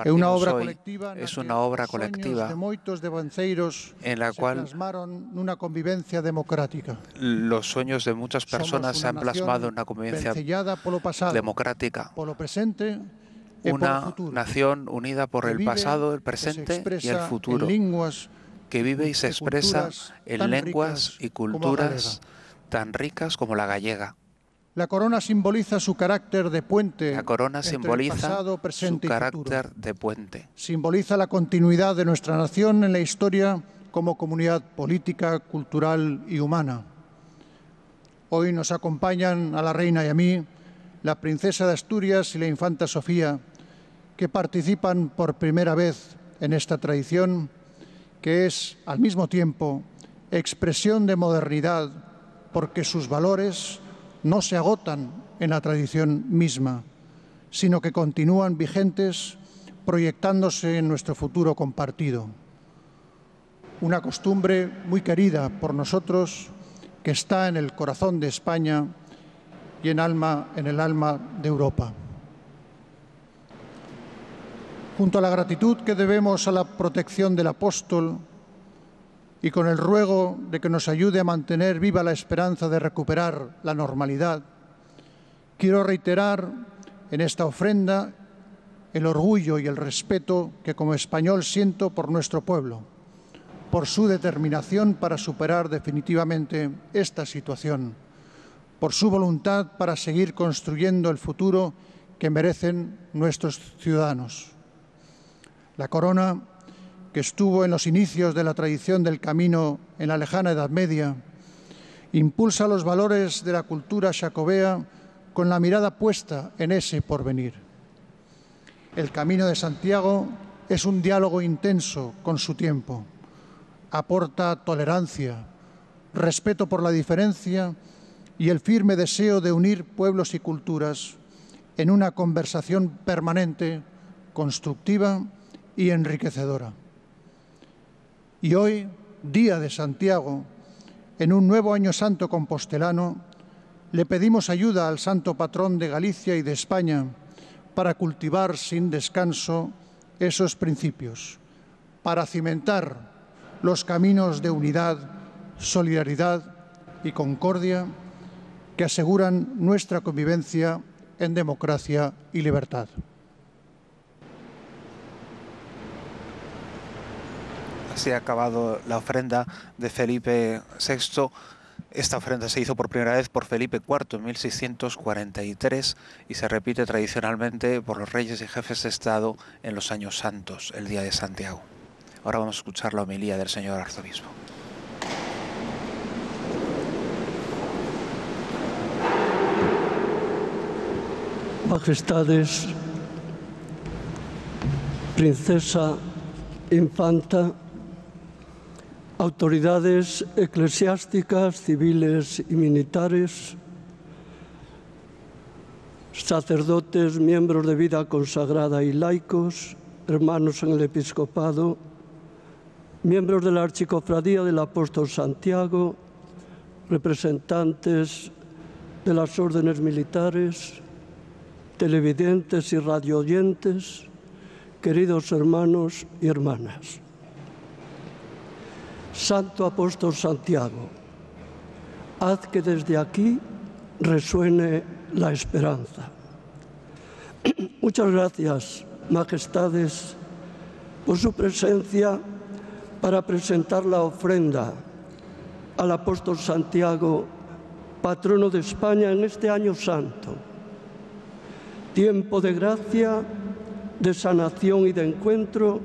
I: é unha obra
A: Hoy
I: colectiva
A: es una obra colectiva
I: de moitos devanceiros
A: en la
I: se
A: cual
I: plasmaron nunha convivencia democrática.
A: los sueños de muchas personas se han plasmado en una convivencia
I: vencellada polo pasado,
A: democrática.
I: polo presente e polo
A: Una
I: futuro,
A: nación unida por
I: que
A: el
I: vive,
A: pasado, el
I: que se
A: presente y
I: expresa
A: el futuro,
I: en linguas
A: que vive y se expresa en
I: tan
A: lenguas
I: ricas
A: y
I: como a
A: culturas tan ricas como la gallega.
I: La corona simboliza su carácter de puente
A: La corona
I: entre el
A: simboliza
I: pasado,
A: su
I: presente y futuro.
A: carácter de puente.
I: Simboliza la continuidad de nuestra nación en la historia como comunidad política, cultural y humana. Hoy nos acompañan a la reina y a mí la princesa de Asturias y la infanta Sofía, que participan por primera vez en esta tradición, que es, al mismo tiempo, expresión de modernidad, porque sus valores no se agotan en la tradición misma, sino que continúan vigentes, proyectándose en nuestro futuro compartido. Una costumbre muy querida por nosotros, que está en el corazón de España y en el alma de Europa. Junto a la gratitud que debemos a la protección del apóstol y con el ruego de que nos ayude a mantener viva la esperanza de recuperar la normalidad, quiero reiterar en esta ofrenda el orgullo y el respeto que como español siento por nuestro pueblo, por su determinación para superar definitivamente esta situación, por su voluntad para seguir construyendo el futuro que merecen nuestros ciudadanos. La corona, que estuvo en los inicios de la tradición del camino en la lejana Edad Media, impulsa los valores de la cultura xacobea con la mirada puesta en ese porvenir. El Camino de Santiago es un diálogo intenso con su tiempo. Aporta tolerancia, respeto por la diferencia y el firme deseo de unir pueblos y culturas en una conversación permanente, constructiva y enriquecedora. Y hoy, día de Santiago, en un nuevo Año Santo compostelano, le pedimos ayuda al santo patrón de Galicia y de España para cultivar sin descanso esos principios, para cimentar los caminos de unidad, solidaridad y concordia que aseguran nuestra convivencia en democracia y libertad.
A: Se ha acabado la ofrenda de Felipe VI. Esta ofrenda se hizo por primera vez por Felipe IV en 1643 y se repite tradicionalmente por los reyes y jefes de Estado en los años santos, el día de Santiago. Ahora vamos a escuchar la homilía del señor arzobispo.
E: Majestades, princesa, infanta, autoridades eclesiásticas, civiles y militares, sacerdotes, miembros de vida consagrada y laicos, hermanos en el episcopado, miembros de la Archicofradía del Apóstol Santiago, representantes de las órdenes militares, televidentes y radioyentes, queridos hermanos y hermanas. Santo Apóstol Santiago, haz que desde aquí resuene la esperanza. Muchas gracias, majestades, por su presencia para presentar la ofrenda al Apóstol Santiago, patrono de España en este año santo. Tiempo de gracia, de sanación y de encuentro,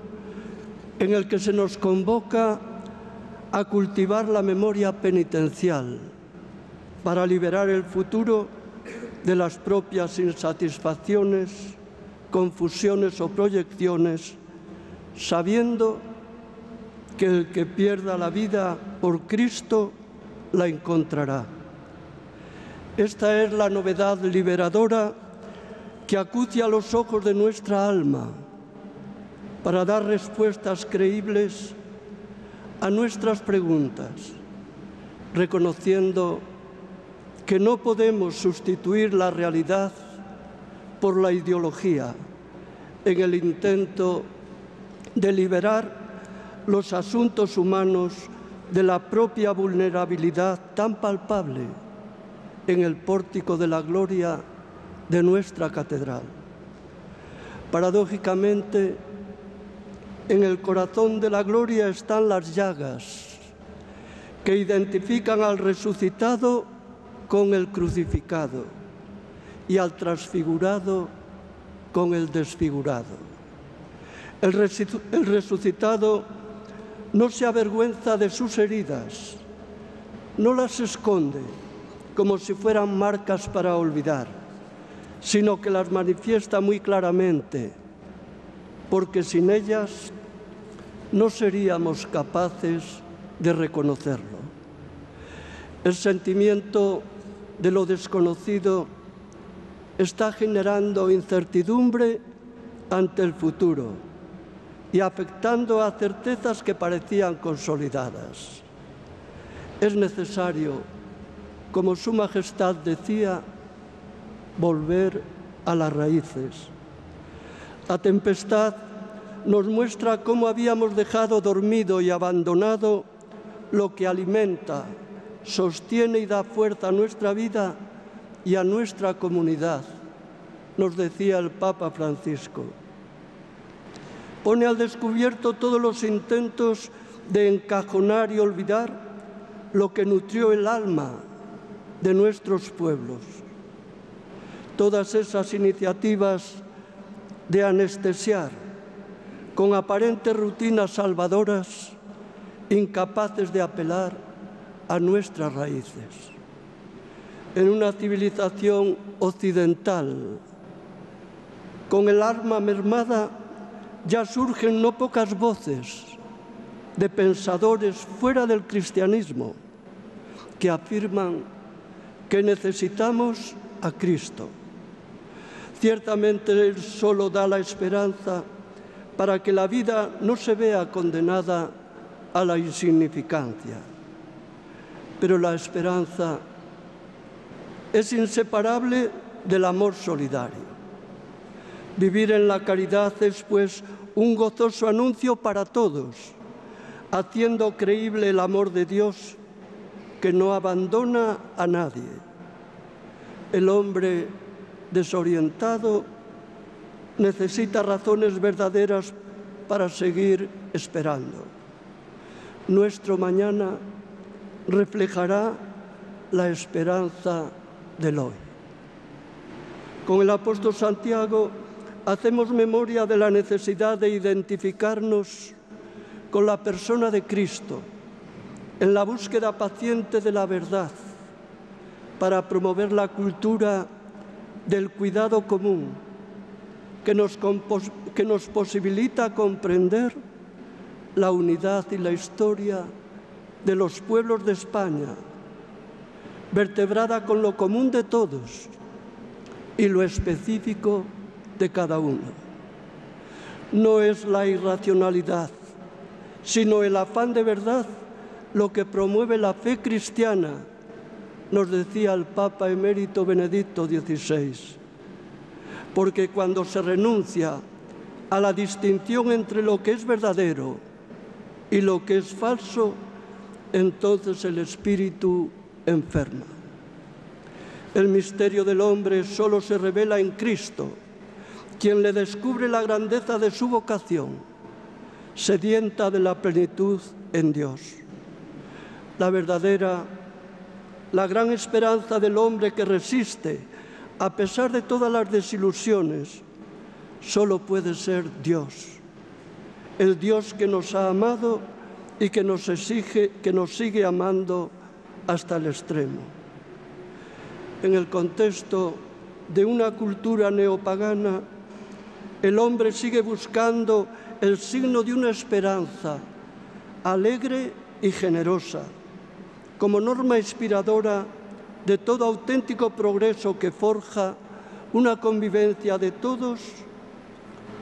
E: en el que se nos convoca a cultivar la memoria penitencial para liberar el futuro de las propias insatisfacciones, confusiones o proyecciones, sabiendo que el que pierda la vida por Cristo la encontrará. Esta es la novedad liberadora que acucia los ojos de nuestra alma para dar respuestas creíbles a nuestras preguntas, reconociendo que no podemos sustituir la realidad por la ideología en el intento de liberar los asuntos humanos de la propia vulnerabilidad tan palpable en el pórtico de la gloria de nuestra catedral. Paradójicamente, en el corazón de la gloria están las llagas que identifican al resucitado con el crucificado y al transfigurado con el desfigurado. El resucitado no se avergüenza de sus heridas, no las esconde como si fueran marcas para olvidar, sino que las manifiesta muy claramente, porque sin ellas no seríamos capaces de reconocerlo. El sentimiento de lo desconocido está generando incertidumbre ante el futuro y afectando a certezas que parecían consolidadas. Es necesario, como Su Majestad decía, volver a las raíces. La tempestad nos muestra cómo habíamos dejado dormido y abandonado lo que alimenta, sostiene y da fuerza a nuestra vida y a nuestra comunidad, nos decía el Papa Francisco. Pone al descubierto todos los intentos de encajonar y olvidar lo que nutrió el alma de nuestros pueblos. Todas esas iniciativas de anestesiar con aparentes rutinas salvadoras, incapaces de apelar a nuestras raíces. En una civilización occidental, con el alma mermada, ya surgen no pocas voces de pensadores fuera del cristianismo que afirman que necesitamos a Cristo. Ciertamente Él solo da la esperanza para que la vida no se vea condenada a la insignificancia. Pero la esperanza es inseparable del amor solidario. Vivir en la caridad es, pues, un gozoso anuncio para todos, haciendo creíble el amor de Dios que no abandona a nadie. El hombre desorientado necesita razones verdaderas para seguir esperando. Nuestro mañana reflejará la esperanza del hoy. Con el apóstol Santiago hacemos memoria de la necesidad de identificarnos con la persona de Cristo en la búsqueda paciente de la verdad para promover la cultura del cuidado común que nos posibilita comprender la unidad y la historia de los pueblos de España, vertebrada con lo común de todos y lo específico de cada uno. No es la irracionalidad, sino el afán de verdad lo que promueve la fe cristiana, nos decía el Papa emérito Benedicto XVI. porque cuando se renuncia a la distinción entre lo que es verdadero y lo que es falso, entonces el espíritu enferma. El misterio del hombre solo se revela en Cristo, quien le descubre la grandeza de su vocación, sedienta de la plenitud en Dios. La gran esperanza del hombre que resiste, a pesar de todas las desilusiones, solo puede ser Dios. El Dios que nos ha amado y que nos sigue amando hasta el extremo. En el contexto de una cultura neopagana, el hombre sigue buscando el signo de una esperanza alegre y generosa, como norma inspiradora de todo auténtico progreso que forja una convivencia de todos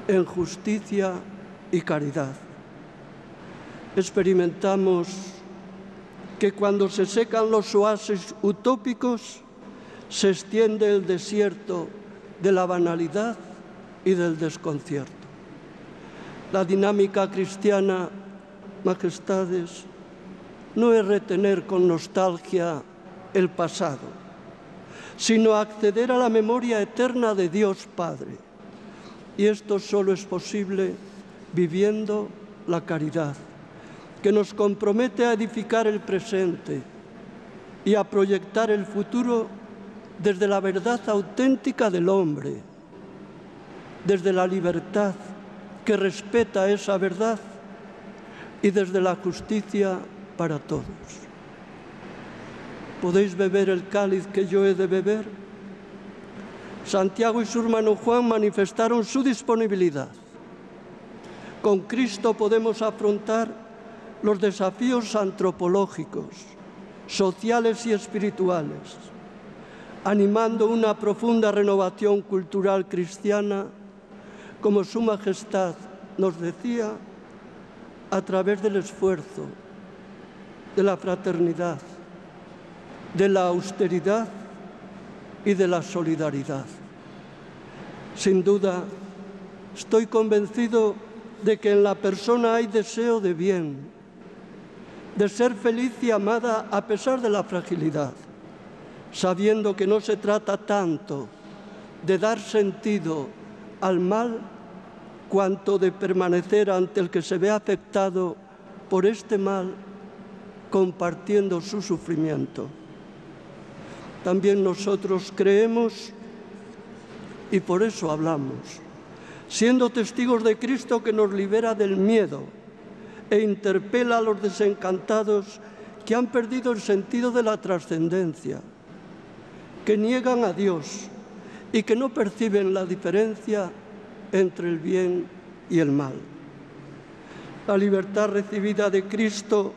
E: en justicia y caridad. Experimentamos que cuando se secan los oasis utópicos, se extiende el desierto de la banalidad y del desconcierto. La dinámica cristiana, majestades, no es retener con nostalgia el pasado, sino acceder a la memoria eterna de Dios Padre. Y esto solo es posible viviendo la caridad, que nos compromete a edificar el presente y a proyectar el futuro desde la verdad auténtica del hombre, desde la libertad que respeta esa verdad y desde la justicia para todos. ¿Podéis beber el cáliz que yo he de beber? Santiago y su hermano Juan manifestaron su disponibilidad. Con Cristo podemos afrontar los desafíos antropológicos, sociales y espirituales, animando una profunda renovación cultural cristiana, como Su Majestad nos decía, a través del esfuerzo, de la fraternidad, de la austeridad y de la solidaridad. Sin duda, estoy convencido de que en la persona hay deseo de bien, de ser feliz y amada a pesar de la fragilidad, sabiendo que no se trata tanto de dar sentido al mal cuanto de permanecer ante el que se ve afectado por este mal, compartiendo su sufrimiento. También nosotros creemos y por eso hablamos, siendo testigos de Cristo que nos libera del miedo e interpela a los desencantados que han perdido el sentido de la trascendencia, que niegan a Dios y que no perciben la diferencia entre el bien y el mal. La libertad recibida de Cristo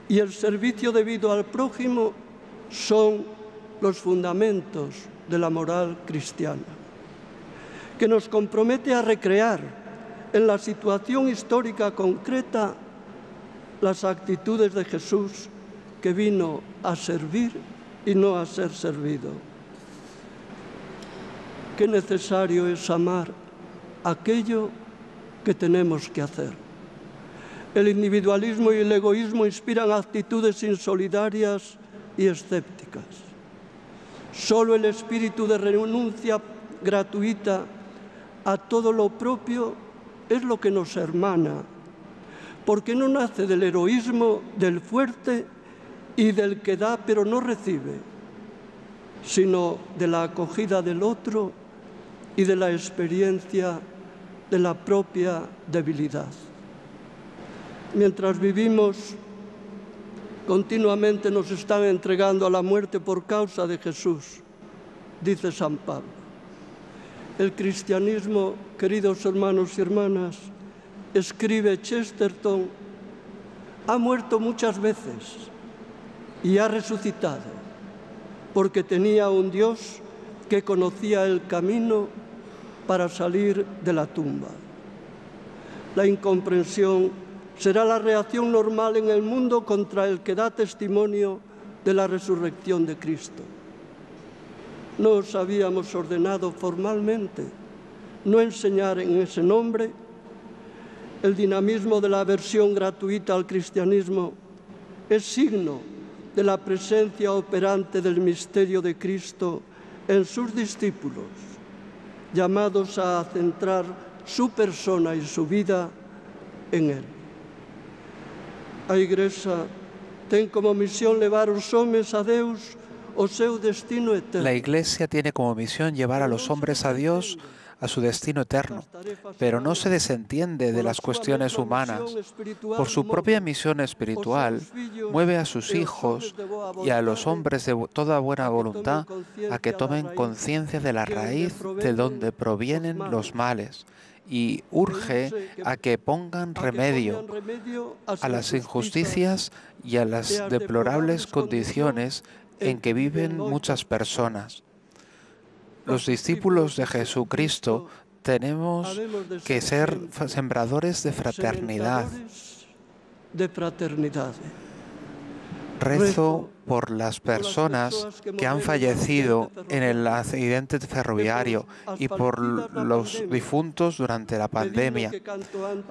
E: y el servicio debido al prójimo son los fundamentos de la moral cristiana, que nos compromete a recrear en la situación histórica concreta las actitudes de Jesús, que vino a servir y no a ser servido. Qué necesario es amar aquello que tenemos que hacer. El individualismo y el egoísmo inspiran actitudes insolidarias y escépticas. Solo el espíritu de renuncia gratuita a todo lo propio es lo que nos hermana, porque no nace del heroísmo del fuerte y del que da pero no recibe, sino de la acogida del otro y de la experiencia de la propia debilidad. Mientras vivimos, continuamente nos están entregando a la muerte por causa de Jesús, dice San Pablo. El cristianismo, queridos hermanos y hermanas, escribe Chesterton, ha muerto muchas veces y ha resucitado, porque tenía un Dios que conocía el camino para salir de la tumba. La incomprensión será la reacción normal en el mundo contra el que da testimonio de la resurrección de Cristo. no os habíamos ordenado formalmente no enseñar en ese nombre. El dinamismo de la aversión gratuita al cristianismo es signo de la presencia operante del misterio de Cristo en sus discípulos, llamados a centrar su persona y su vida en Él. A Igreja ten como misión levar os homes a Deus o seu destino eterno.
A: La Iglesia tiene como misión llevar a los hombres a Dios a su destino eterno, pero no se desentiende de las cuestiones humanas. Por su propia misión espiritual, mueve a sus hijos y a los hombres de toda buena voluntad a que tomen conciencia de la raíz de donde provienen los males y urge a que pongan remedio a las injusticias y a las deplorables condiciones en que viven muchas personas. Los discípulos de Jesucristo tenemos que ser sembradores de fraternidad. Rezo por las personas que han fallecido en el accidente ferroviario y por los difuntos durante la pandemia,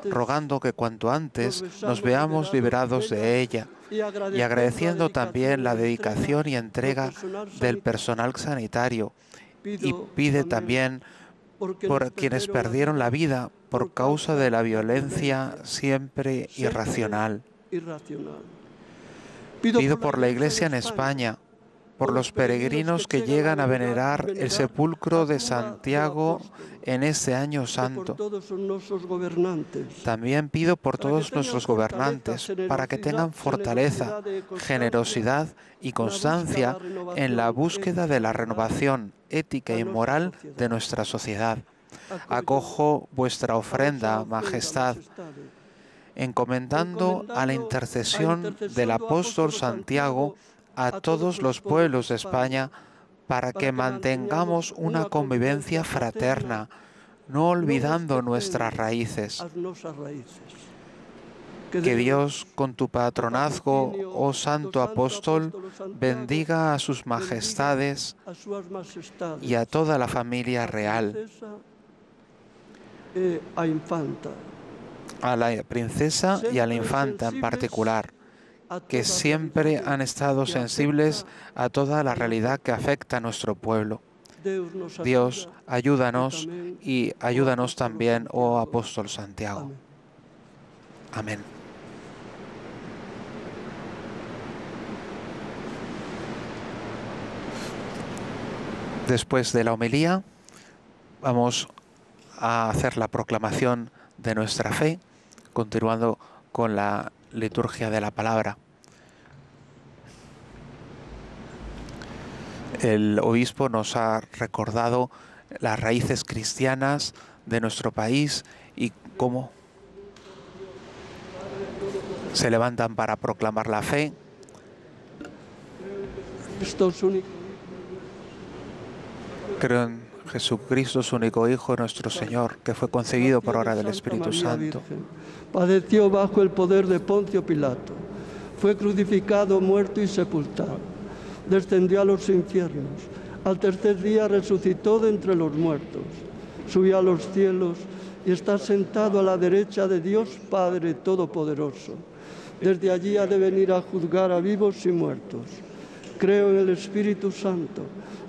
A: rogando que cuanto antes nos veamos liberados de ella y agradeciendo también la dedicación y entrega del personal sanitario. Y pide también por quienes perdieron la vida por causa de la violencia siempre irracional. Pido por la Iglesia en España, por los peregrinos que llegan a venerar el sepulcro de Santiago en este año santo. También pido por todos nuestros gobernantes, para que tengan fortaleza, generosidad y constancia en la búsqueda de la renovación ética y moral de nuestra sociedad. Acojo vuestra ofrenda, Majestad, encomendando a la intercesión del apóstol Santiago a todos los pueblos de España para que mantengamos una convivencia fraterna, no olvidando nuestras raíces. Que Dios, con tu patronazgo, oh Santo Apóstol, bendiga a sus majestades y a toda la familia real, a la princesa y a la infanta en particular, que siempre han estado sensibles a toda la realidad que afecta a nuestro pueblo. Dios, ayúdanos y ayúdanos también, oh Apóstol Santiago. Amén. Después de la homilía, vamos a hacer la proclamación de nuestra fe, continuando con la liturgia de la palabra. El obispo nos ha recordado las raíces cristianas de nuestro país y cómo se levantan para proclamar la fe. Creo en Jesucristo, su único Hijo, nuestro Señor, que fue concebido por obra del Espíritu Santo.
E: Padeció bajo el poder de Poncio Pilato, fue crucificado, muerto y sepultado. Descendió a los infiernos, al tercer día resucitó de entre los muertos, subió a los cielos y está sentado a la derecha de Dios Padre Todopoderoso. Desde allí ha de venir a juzgar a vivos y muertos. Creo en el Espíritu Santo,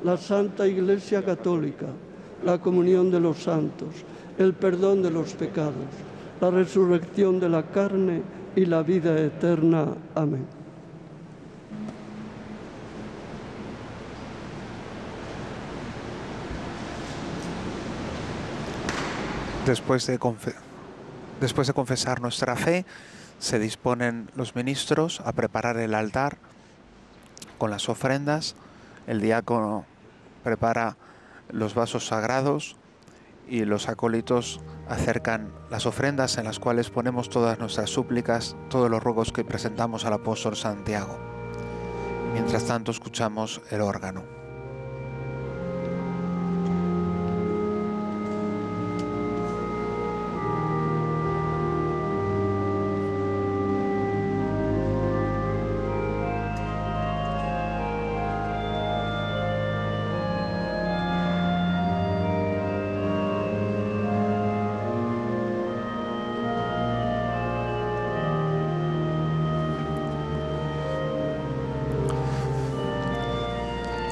E: la Santa Iglesia Católica, la comunión de los santos, el perdón de los pecados, la resurrección de la carne y la vida eterna. Amén.
A: Después de confesar nuestra fe, se disponen los ministros a preparar el altar con las ofrendas. El diácono prepara los vasos sagrados y los acólitos acercan las ofrendas en las cuales ponemos todas nuestras súplicas, todos los ruegos que presentamos al apóstol Santiago. Mientras tanto, escuchamos el órgano.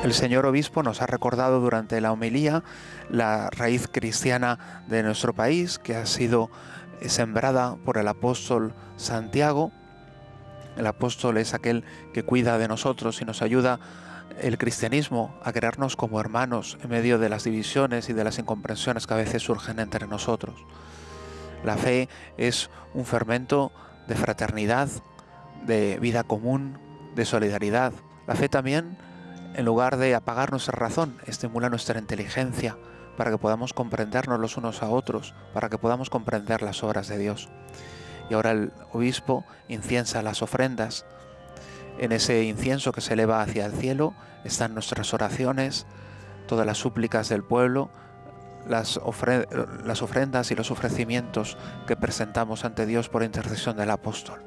A: El señor obispo nos ha recordado durante la homilía la raíz cristiana de nuestro país, que ha sido sembrada por el apóstol Santiago. El apóstol es aquel que cuida de nosotros y nos ayuda el cristianismo a crearnos como hermanos en medio de las divisiones y de las incomprensiones que a veces surgen entre nosotros. La fe es un fermento de fraternidad, de vida común, de solidaridad. La fe también, en lugar de apagar nuestra razón, estimula nuestra inteligencia para que podamos comprendernos los unos a otros, para que podamos comprender las obras de Dios. Y ahora el obispo inciensa las ofrendas. En ese incienso que se eleva hacia el cielo están nuestras oraciones, todas las súplicas del pueblo, las ofrendas y los ofrecimientos que presentamos ante Dios por intercesión del apóstol.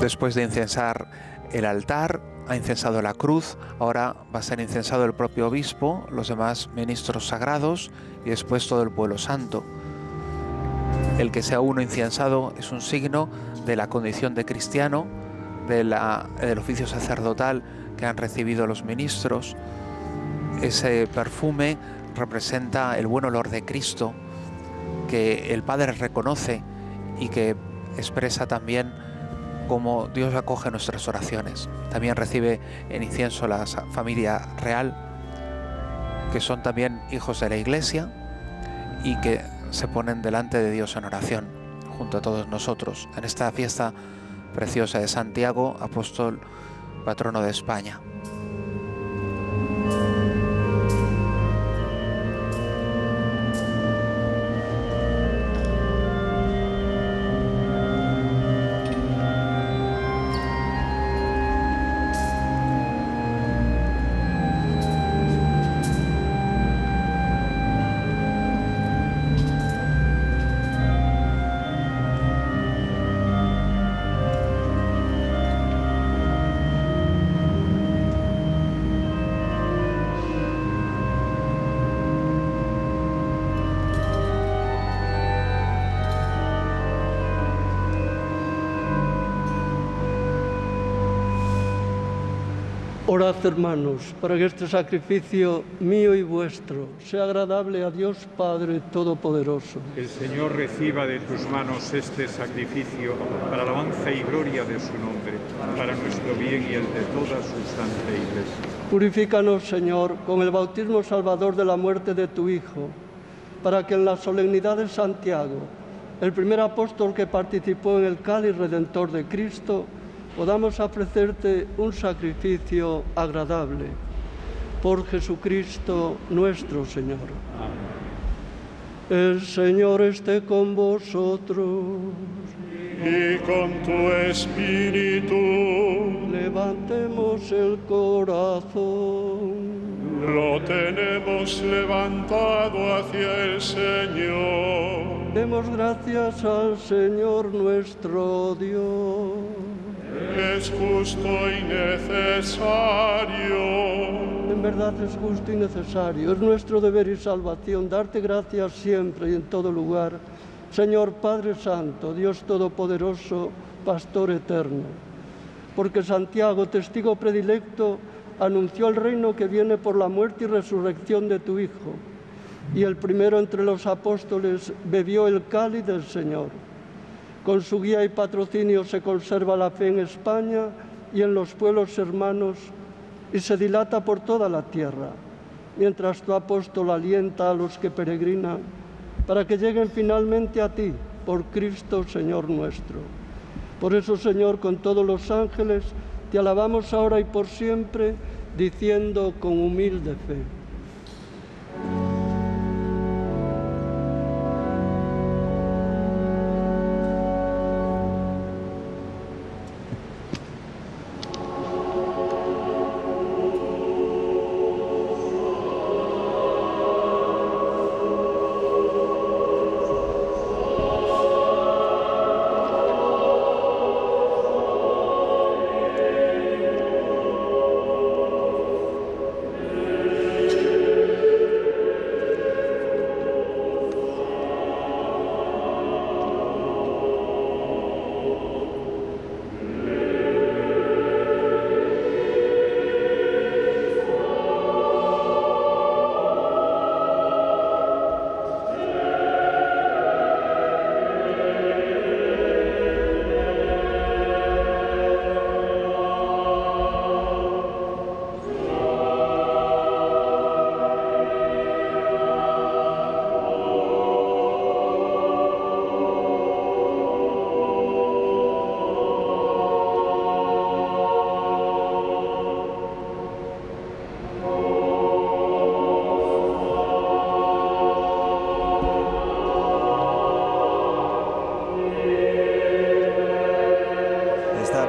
A: Después de incensar el altar, ha incensado la cruz, ahora va a ser incensado el propio obispo, los demás ministros sagrados y después todo el pueblo santo. El que sea uno incensado es un signo de la condición de cristiano, del oficio sacerdotal que han recibido los ministros. Ese perfume representa el buen olor de Cristo, que el Padre reconoce y que expresa también cómo Dios acoge nuestras oraciones. También recibe en incienso la familia real, que son también hijos de la Iglesia y que se ponen delante de Dios en oración, junto a todos nosotros, en esta fiesta preciosa de Santiago, apóstol patrono de España.
E: Orad, hermanos, para que este sacrificio mío y vuestro sea agradable a Dios Padre Todopoderoso.
J: Que el Señor reciba de tus manos este sacrificio para alabanza y gloria de su nombre, para nuestro bien y el de toda su santa Iglesia.
E: Purifícanos, Señor, con el bautismo salvador de la muerte de tu Hijo, para que en la solemnidad de Santiago, el primer apóstol que participó en el cáliz redentor de Cristo, podamos ofrecerte un sacrificio agradable. Por Jesucristo nuestro Señor. Amén. El Señor esté con vosotros.
G: Y con tu espíritu.
E: Levantemos el corazón.
G: Lo tenemos levantado hacia el Señor.
E: Demos gracias al Señor nuestro Dios.
G: Es justo y necesario.
E: En verdad es justo y necesario. Es nuestro deber y salvación darte gracias siempre y en todo lugar, Señor Padre Santo, Dios Todopoderoso, Pastor eterno. Porque Santiago, testigo predilecto, anunció el reino que viene por la muerte y resurrección de tu Hijo. Y el primero entre los apóstoles bebió el cáliz del Señor. Con su guía y patrocinio se conserva la fe en España y en los pueblos hermanos y se dilata por toda la tierra, mientras tu apóstol alienta a los que peregrinan para que lleguen finalmente a ti, por Cristo Señor nuestro. Por eso, Señor, con todos los ángeles, te alabamos ahora y por siempre, diciendo con humilde fe.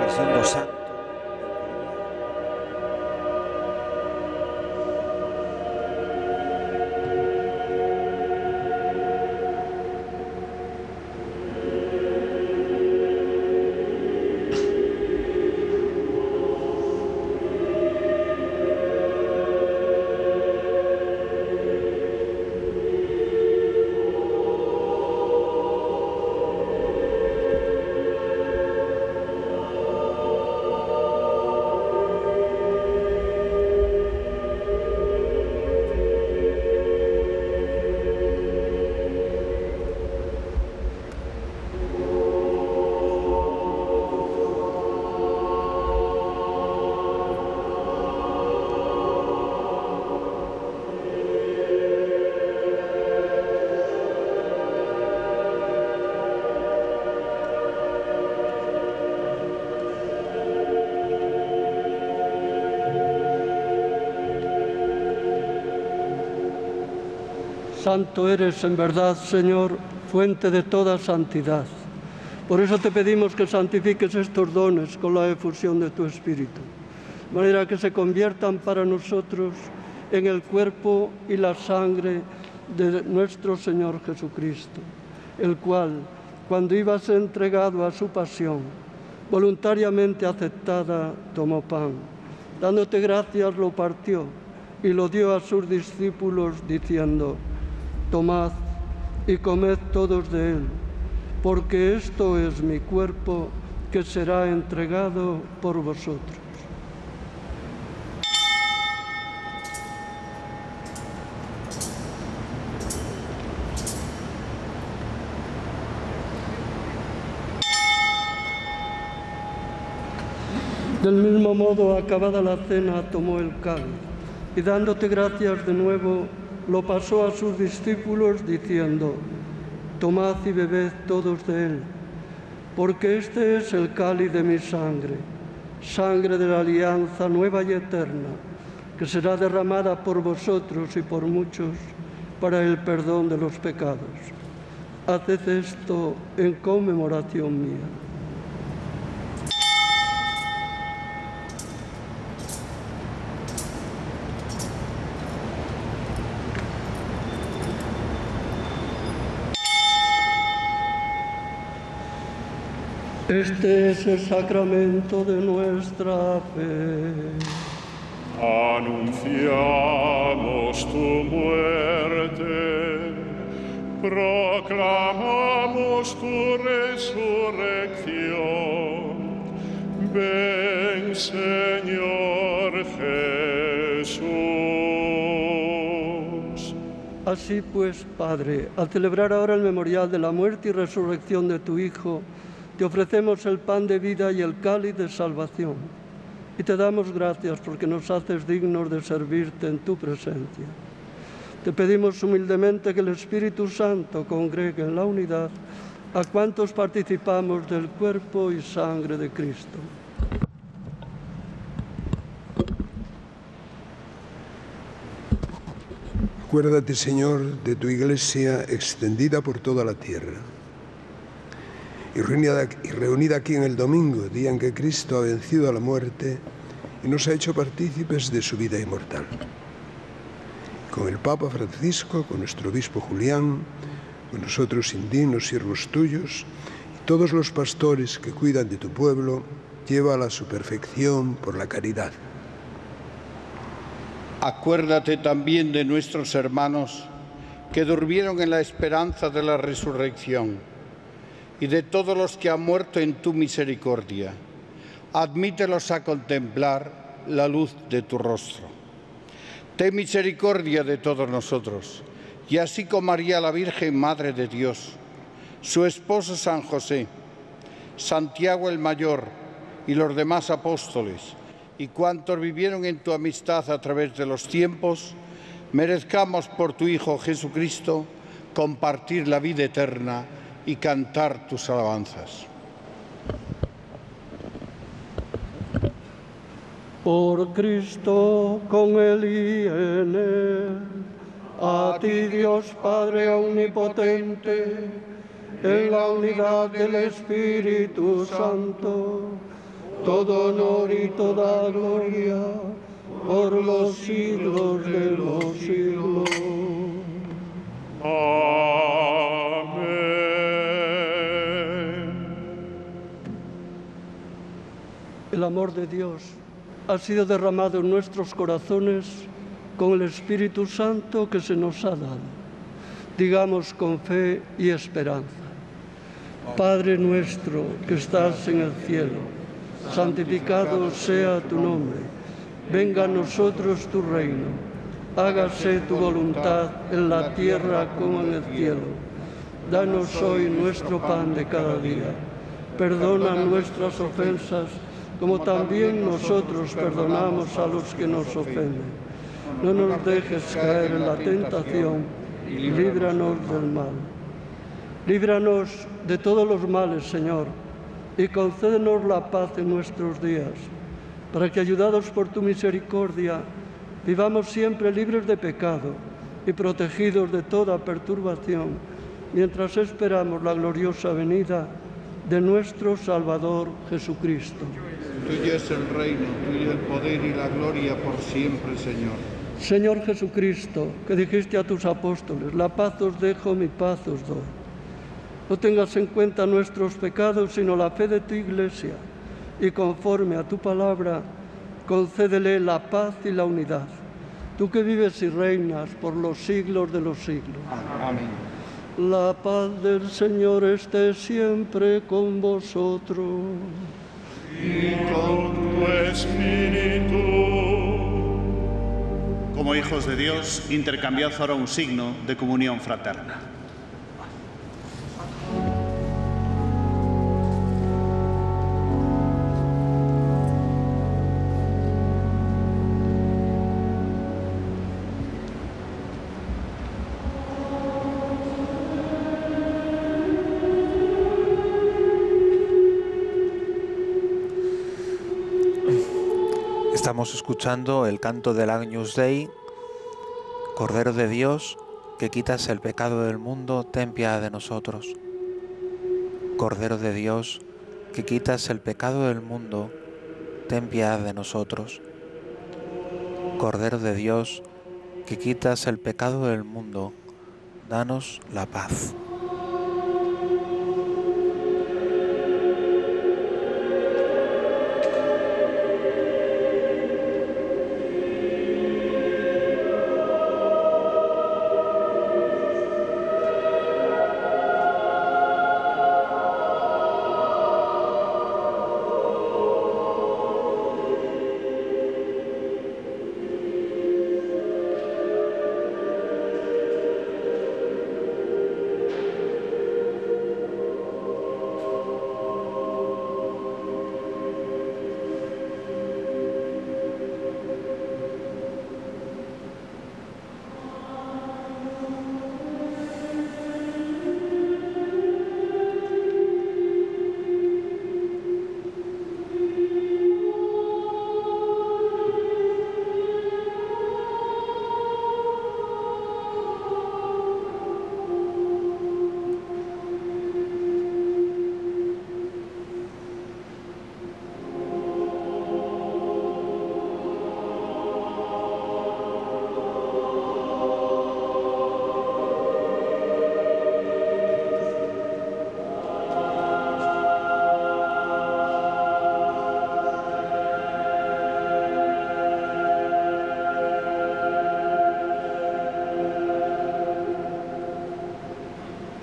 K: versión dos Santos.
E: Santo eres en verdad, Señor, fuente de toda santidad. Por eso te pedimos que santifiques estos dones con la efusión de tu Espíritu, de manera que se conviertan para nosotros en el cuerpo y la sangre de nuestro Señor Jesucristo, el cual, cuando iba a ser entregado a su pasión, voluntariamente aceptada, tomó pan. Dándote gracias, lo partió y lo dio a sus discípulos, diciendo: tomad y comed todos de él, porque esto es mi cuerpo que será entregado por vosotros. Del mismo modo, acabada la cena, tomó el cáliz y dándote gracias de nuevo, lo pasó a sus discípulos diciendo: tomad y bebed todos de él, porque este es el cáliz de mi sangre, sangre de la alianza nueva y eterna, que será derramada por vosotros y por muchos para el perdón de los pecados. Haced esto en conmemoración mía. Este es el sacramento de nuestra fe.
G: Anunciamos tu muerte, proclamamos tu resurrección. Ven, Señor Jesús.
E: Así pues, Padre, al celebrar ahora el memorial de la muerte y resurrección de tu Hijo, te ofrecemos el pan de vida y el cáliz de salvación, y te damos gracias porque nos haces dignos de servirte en tu presencia. Te pedimos humildemente que el Espíritu Santo congregue en la unidad a cuantos participamos del cuerpo y sangre de Cristo.
L: Acuérdate, Señor, de tu Iglesia extendida por toda la tierra y reunida aquí en el domingo, día en que Cristo ha vencido a la muerte y nos ha hecho partícipes de su vida inmortal. Con el Papa Francisco, con nuestro obispo Julián, con nosotros indignos siervos tuyos, y todos los pastores que cuidan de tu pueblo, llévala a su perfección por la caridad.
M: Acuérdate también de nuestros hermanos que durmieron en la esperanza de la resurrección, y de todos los que han muerto en tu misericordia. Admítelos a contemplar la luz de tu rostro. Ten misericordia de todos nosotros, y así con María la Virgen, Madre de Dios, su esposo San José, Santiago el Mayor y los demás apóstoles, y cuantos vivieron en tu amistad a través de los tiempos, merezcamos por tu Hijo Jesucristo compartir la vida eterna y cantar tus alabanzas.
E: Por Cristo, con Él y en Él, a ti Dios Padre Omnipotente, en la unidad del Espíritu Santo, todo honor y toda gloria, por los siglos de los siglos. El amor de Dios ha sido derramado en nuestros corazones con el Espíritu Santo que se nos ha dado. Digamos con fe y esperanza: Padre nuestro que estás en el cielo, santificado sea tu nombre. Venga a nosotros tu reino. Hágase tu voluntad en la tierra como en el cielo. Danos hoy nuestro pan de cada día. Perdona nuestras ofensas, como también nosotros perdonamos a los que nos ofenden. No nos dejes caer en la tentación y líbranos del mal. Líbranos de todos los males, Señor, y concédenos la paz en nuestros días, para que, ayudados por tu misericordia, vivamos siempre libres de pecado y protegidos de toda perturbación, mientras esperamos la gloriosa venida de nuestro Salvador Jesucristo.
M: Tuyo es el reino, tuyo el poder y la gloria por siempre, Señor.
E: Señor Jesucristo, que dijiste a tus apóstoles: la paz os dejo, mi paz os doy. No tengas en cuenta nuestros pecados, sino la fe de tu Iglesia, y conforme a tu palabra, concédele la paz y la unidad. Tú que vives y reinas por los siglos de los siglos.
M: Amén.
E: La paz del Señor esté siempre con vosotros.
G: Y con tu espíritu.
H: Como hijos de Dios, intercambiad ahora un signo de comunión fraterna.
A: Estamos escuchando el canto del Agnus Dei. Cordero de Dios, que quitas el pecado del mundo, ten piedad de nosotros. Cordero de Dios, que quitas el pecado del mundo, ten piedad de nosotros. Cordero de Dios, que quitas el pecado del mundo, danos la paz.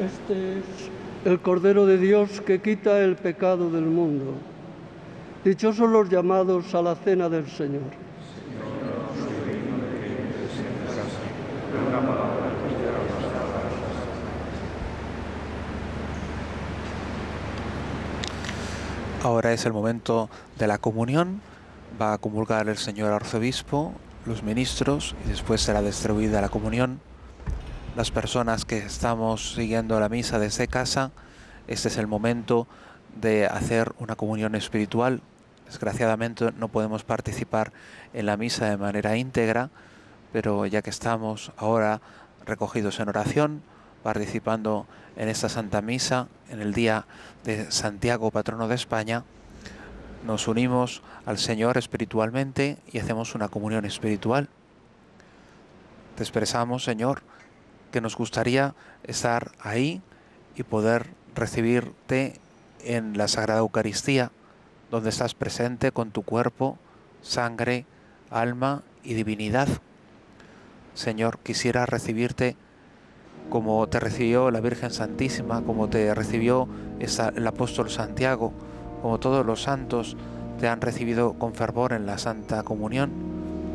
E: Este es el Cordero de Dios que quita el pecado del mundo. Dichosos los llamados a la cena del Señor.
A: Ahora es el momento de la comunión. Va a comulgar el señor arzobispo, los ministros, y después será distribuida la comunión. Las personas que estamos siguiendo la misa desde casa, este es el momento de hacer una comunión espiritual. Desgraciadamente no podemos participar en la misa de manera íntegra, pero ya que estamos ahora recogidos en oración, participando en esta Santa Misa, en el día de Santiago, patrono de España, nos unimos al Señor espiritualmente y hacemos una comunión espiritual. Te expresamos, Señor, que nos gustaría estar ahí y poder recibirte en la Sagrada Eucaristía, donde estás presente con tu cuerpo, sangre, alma y divinidad. Señor, quisiera recibirte como te recibió la Virgen Santísima, como te recibió el apóstol Santiago, como todos los santos te han recibido con fervor en la Santa Comunión.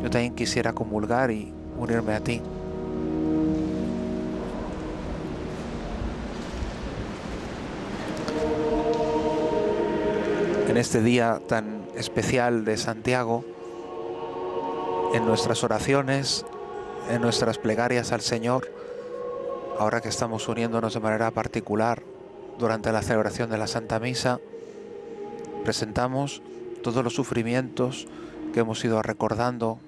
A: Yo también quisiera comulgar y unirme a ti. En este día tan especial de Santiago, en nuestras oraciones, en nuestras plegarias al Señor, ahora que estamos uniéndonos de manera particular durante la celebración de la Santa Misa, presentamos todos los sufrimientos que hemos ido recordando.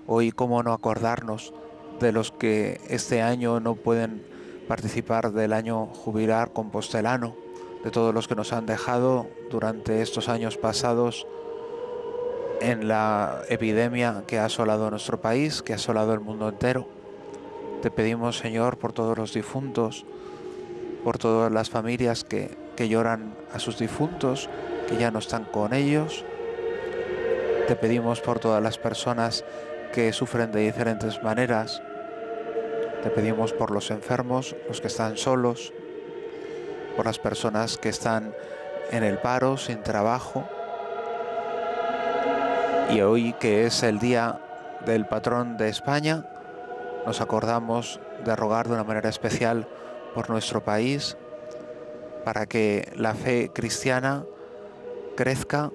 A: Hoy, cómo no acordarnos de los que este año no pueden participar del año jubilar compostelano, de todos los que nos han dejado durante estos años pasados en la epidemia que ha asolado nuestro país, que ha asolado el mundo entero. Te pedimos, Señor, por todos los difuntos, por todas las familias que lloran a sus difuntos, que ya no están con ellos. Te pedimos por todas las personas que sufren de diferentes maneras. Te pedimos por los enfermos, los que están solos, por las personas que están en el paro, sin trabajo. Y hoy, que es el día del patrón de España, nos acordamos de rogar de una manera especial por nuestro país, para que la fe cristiana crezca,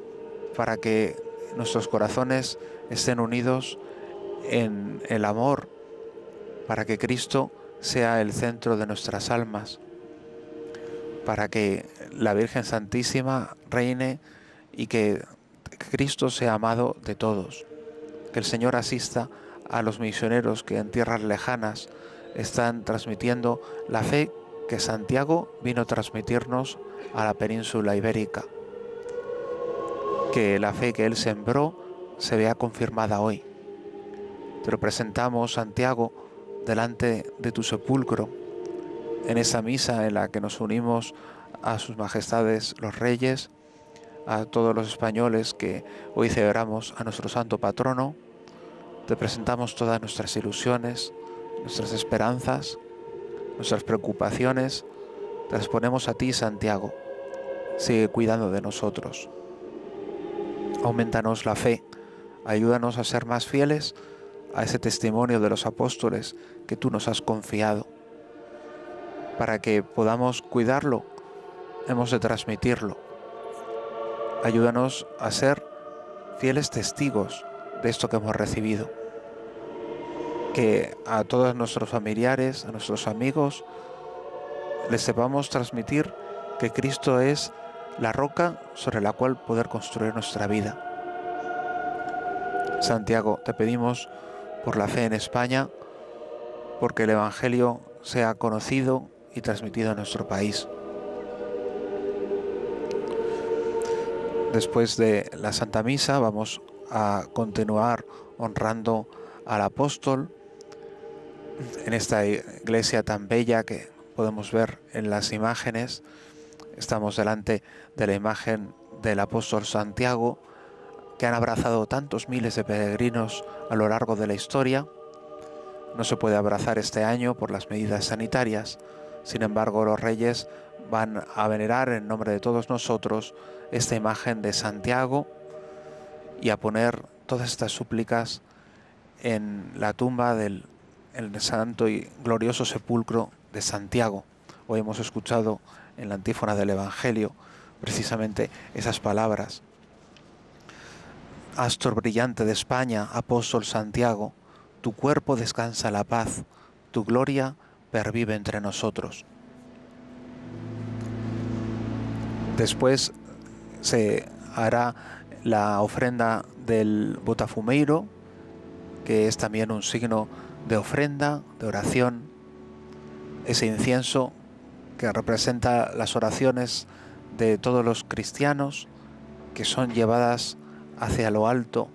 A: para que nuestros corazones estén unidos en el amor, para que Cristo sea el centro de nuestras almas, para que la Virgen Santísima reine y que Cristo sea amado de todos. Que el Señor asista a los misioneros que en tierras lejanas están transmitiendo la fe que Santiago vino a transmitirnos a la península ibérica. Que la fe que él sembró se vea confirmada hoy. Te lo presentamos, Santiago, delante de tu sepulcro, en esa misa en la que nos unimos a sus majestades los reyes, a todos los españoles que hoy celebramos a nuestro santo patrono. Te presentamos todas nuestras ilusiones, nuestras esperanzas, nuestras preocupaciones. Te las ponemos a ti, Santiago. Sigue cuidando de nosotros. Aumentanos la fe. Ayúdanos a ser más fieles a ese testimonio de los apóstoles que tú nos has confiado. Para que podamos cuidarlo, hemos de transmitirlo. Ayúdanos a ser fieles testigos de esto que hemos recibido. Que a todos nuestros familiares, a nuestros amigos, les sepamos transmitir que Cristo es la roca sobre la cual poder construir nuestra vida. Santiago, te pedimos por la fe en España, porque el Evangelio sea conocido y transmitido en nuestro país. Después de la Santa Misa vamos a continuar honrando al apóstol en esta iglesia tan bella que podemos ver en las imágenes. Estamos delante de la imagen del apóstol Santiago, que han abrazado tantos miles de peregrinos a lo largo de la historia. No se puede abrazar este año por las medidas sanitarias. Sin embargo, los reyes van a venerar en nombre de todos nosotros esta imagen de Santiago y a poner todas estas súplicas en la tumba del santo y glorioso sepulcro de Santiago. Hoy hemos escuchado en la antífona del Evangelio precisamente esas palabras. Astor brillante de España, apóstol Santiago, tu cuerpo descansa la paz, tu gloria pervive entre nosotros. Después se hará la ofrenda del botafumeiro, que es también un signo de ofrenda, de oración. Ese incienso que representa las oraciones de todos los cristianos que son llevadas hacia lo alto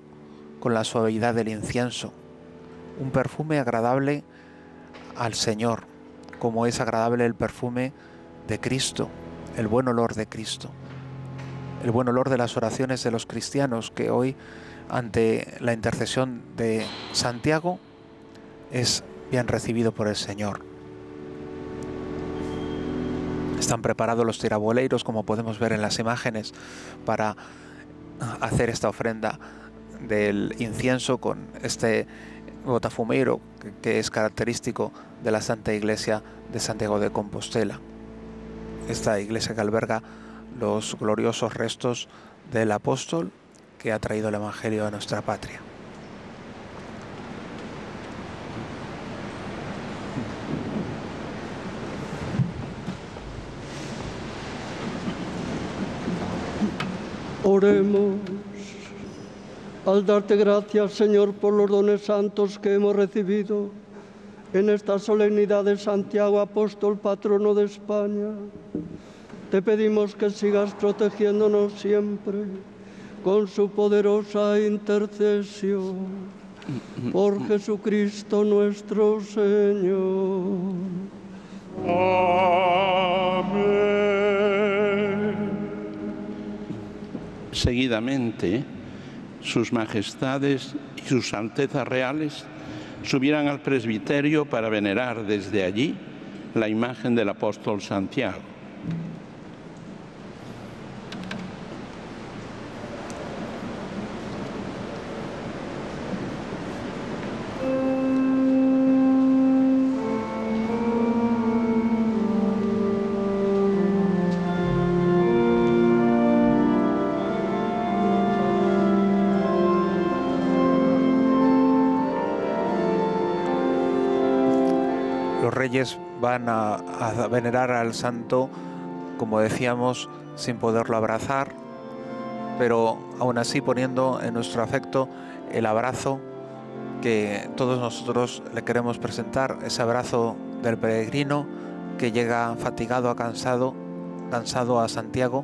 A: con la suavidad del incienso. Un perfume agradable al Señor, como es agradable el perfume de Cristo, el buen olor de Cristo, el buen olor de las oraciones de los cristianos, que hoy, ante la intercesión de Santiago, es bien recibido por el Señor. Están preparados los tiraboleiros, como podemos ver en las imágenes, para hacer esta ofrenda del incienso con este botafumeiro que es característico de la Santa Iglesia de Santiago de Compostela. Esta iglesia que alberga los gloriosos restos del apóstol que ha traído el Evangelio a nuestra patria.
E: Oremos. Al darte gracias, Señor, por los dones santos que hemos recibido en esta solemnidad de Santiago, apóstol patrono de España, te pedimos que sigas protegiéndonos siempre con su poderosa intercesión. Por Jesucristo nuestro Señor.
C: Amén. Seguidamente, sus majestades y sus altezas reales subirán al presbiterio para venerar desde allí la imagen del apóstol Santiago.
A: Los reyes van a venerar al santo, como decíamos, sin poderlo abrazar, pero aún así poniendo en nuestro afecto el abrazo que todos nosotros le queremos presentar, ese abrazo del peregrino que llega fatigado, cansado a Santiago,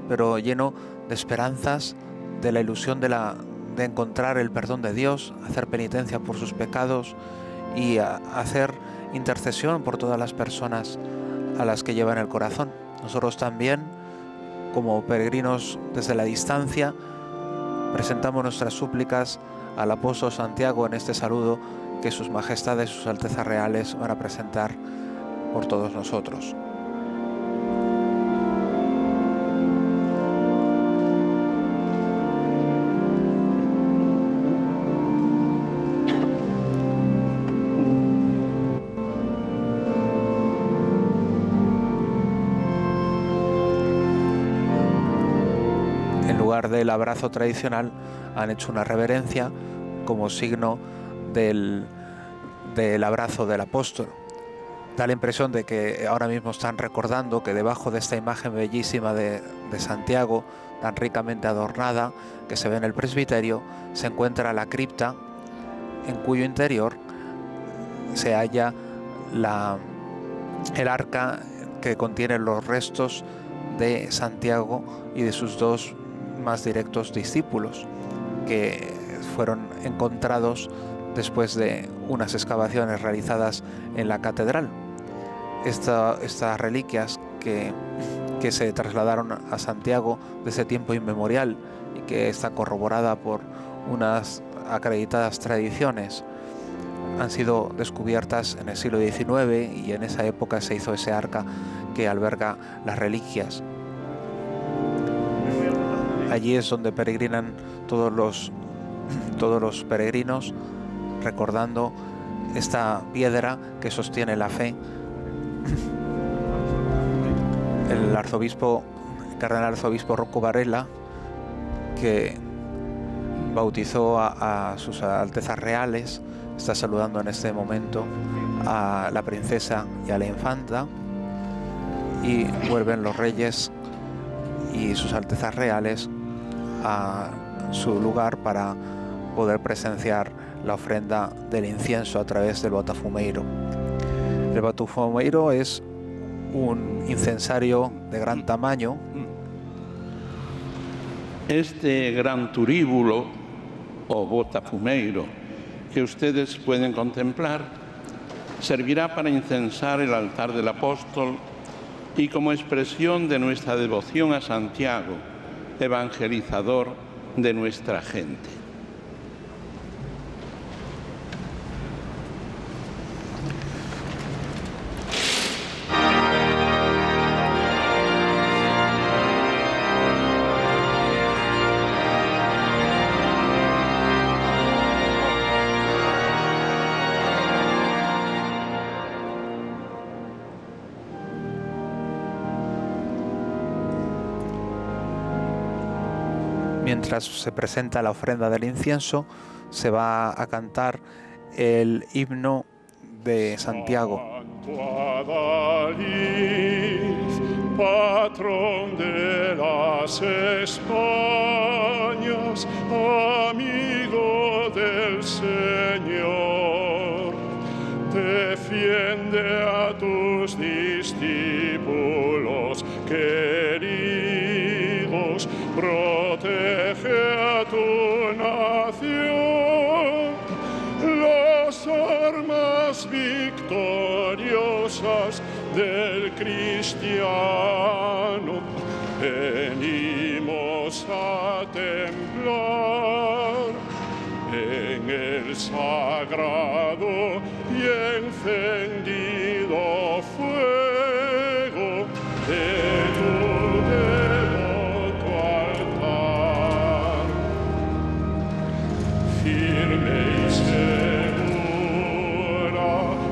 A: pero lleno de esperanzas, de la ilusión de encontrar el perdón de Dios, hacer penitencia por sus pecados y hacer intercesión por todas las personas a las que lleva en el corazón. Nosotros también, como peregrinos desde la distancia, presentamos nuestras súplicas al apóstol Santiago en este saludo que sus majestades, sus altezas reales van a presentar por todos nosotros. Del abrazo tradicional han hecho una reverencia como signo del abrazo del apóstol. Da la impresión de que ahora mismo están recordando que debajo de esta imagen bellísima de Santiago, tan ricamente adornada, que se ve en el presbiterio, se encuentra la cripta, en cuyo interior se halla el arca que contiene los restos de Santiago y de sus dos más directos discípulos, que fueron encontrados después de unas excavaciones realizadas en la catedral. Estas reliquias que se trasladaron a Santiago desde tiempo inmemorial y que está corroborada por unas acreditadas tradiciones, han sido descubiertas en el siglo XIX y en esa época se hizo ese arca que alberga las reliquias. Allí es donde peregrinan todos los peregrinos, recordando esta piedra que sostiene la fe. El cardenal arzobispo Rocco Varela, que bautizó a sus altezas reales, está saludando en este momento a la princesa y a la infanta, y vuelven los reyes y sus altezas reales a su lugar para poder presenciar la ofrenda del incienso a través del botafumeiro. El botafumeiro es un incensario de gran tamaño
C: Este gran turíbulo o botafumeiro que ustedes pueden contemplar servirá para incensar el altar del apóstol y como expresión de nuestra devoción a Santiago, evangelizador de nuestra gente.
A: Mientras se presenta la ofrenda del incienso, se va a cantar el himno de Santiago.
G: Patrón de las Españas, amigo del Señor, defiende a tus discípulos queridos, protege a tu nación, las armas victoriosas del cristiano, venimos a templar en el sagrado y encendido fuego de tu devoto altar. Firme y segura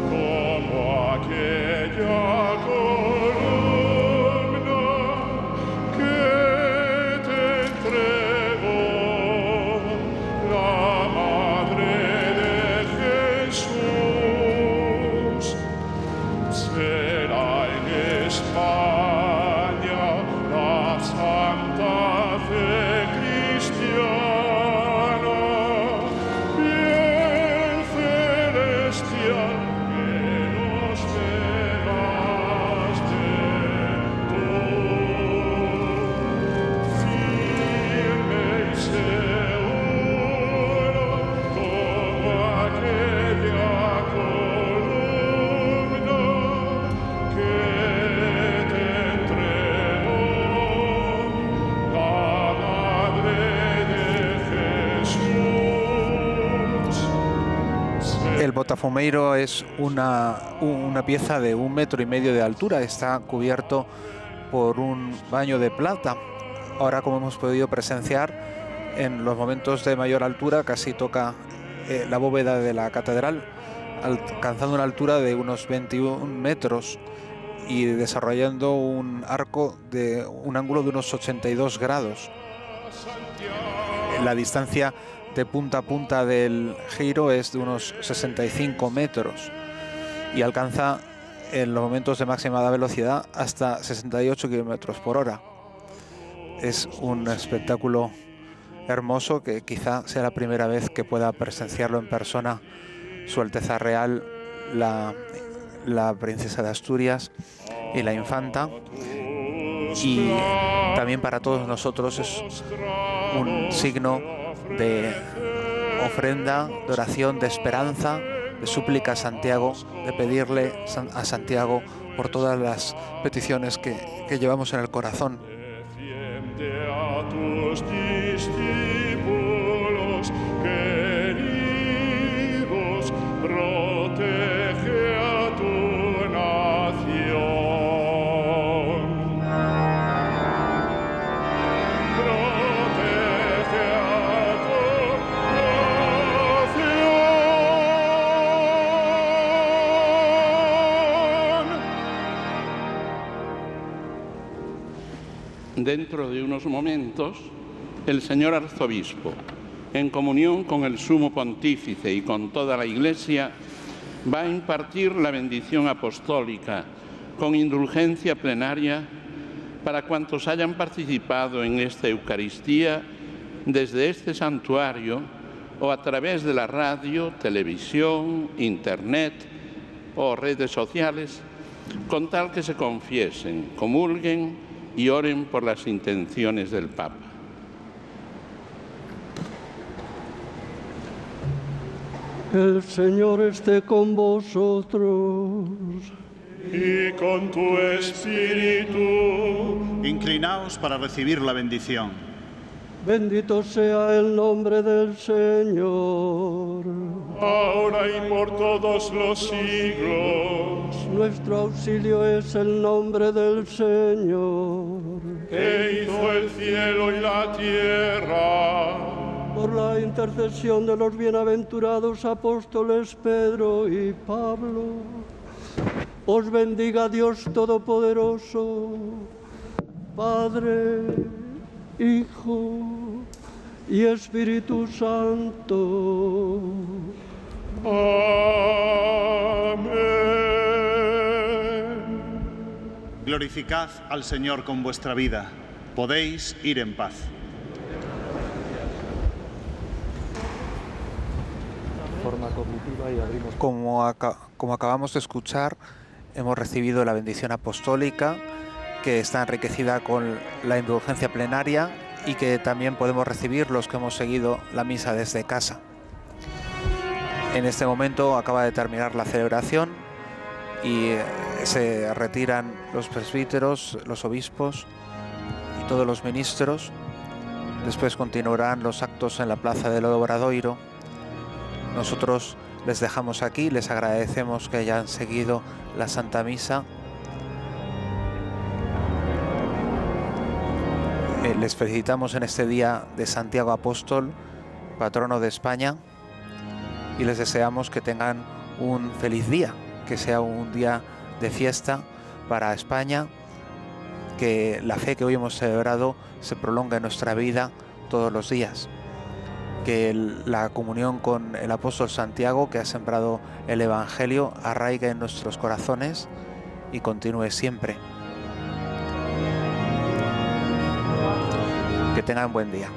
G: como aquella columna que te entregó la Madre de Jesús. Será en España la santa fe cristiana, bien celestial que nos negaste tú. Firme y seguro como aquella columna que te entregó la Madre de Jesús.
A: El botafumeiro es una pieza de 1,5 metros de altura. Está cubierto por un baño de plata. Ahora, como hemos podido presenciar, en los momentos de mayor altura casi toca la bóveda de la catedral, alcanzando una altura de unos 21 metros y desarrollando un arco de un ángulo de unos 82 grados. La distancia de punta a punta del giro es de unos 65 metros y alcanza en los momentos de máxima velocidad hasta 68 kilómetros por hora. Es un espectáculo hermoso que quizá sea la primera vez que pueda presenciarlo en persona Su Alteza Real, la princesa de Asturias y la infanta. Y también para todos nosotros es un signo de ofrenda, de oración, de esperanza, de súplica a Santiago, de pedirle a Santiago por todas las peticiones que llevamos en el corazón.
G: Defiende a tus discípulos queridos, protege a tu nación. Protege a tu nación.
C: Dentro de unos momentos, el señor arzobispo, en comunión con el sumo pontífice y con toda la Iglesia, va a impartir la bendición apostólica con indulgencia plenaria para cuantos hayan participado en esta Eucaristía desde este santuario o a través de la radio, televisión, internet o redes sociales, con tal que se confiesen, comulguen y oren por las intenciones del Papa.
E: El Señor esté con vosotros.
G: Y con tu espíritu.
H: Inclinaos para recibir la bendición.
E: Bendito sea el nombre del Señor.
G: Ahora y por todos los siglos.
E: Nuestro auxilio es el nombre del Señor.
G: Que hizo el cielo y la tierra.
E: Por la intercesión de los bienaventurados apóstoles Pedro y Pablo, os bendiga Dios Todopoderoso, Padre, Hijo y Espíritu Santo.
G: Amén.
H: Glorificad al Señor con vuestra vida. Podéis ir en paz.
A: Como acabamos de escuchar, hemos recibido la bendición apostólica, que está enriquecida con la indulgencia plenaria y que también podemos recibir los que hemos seguido la misa desde casa. En este momento acaba de terminar la celebración y se retiran los presbíteros, los obispos y todos los ministros. Después continuarán los actos en la plaza del Obradoiro. Nosotros les dejamos aquí, les agradecemos que hayan seguido la Santa Misa. Les felicitamos en este día de Santiago Apóstol, patrono de España, y les deseamos que tengan un feliz día, que sea un día de fiesta para España, que la fe que hoy hemos celebrado se prolongue en nuestra vida todos los días. Que la comunión con el apóstol Santiago, que ha sembrado el Evangelio, arraigue en nuestros corazones y continúe siempre. Que tengan buen día.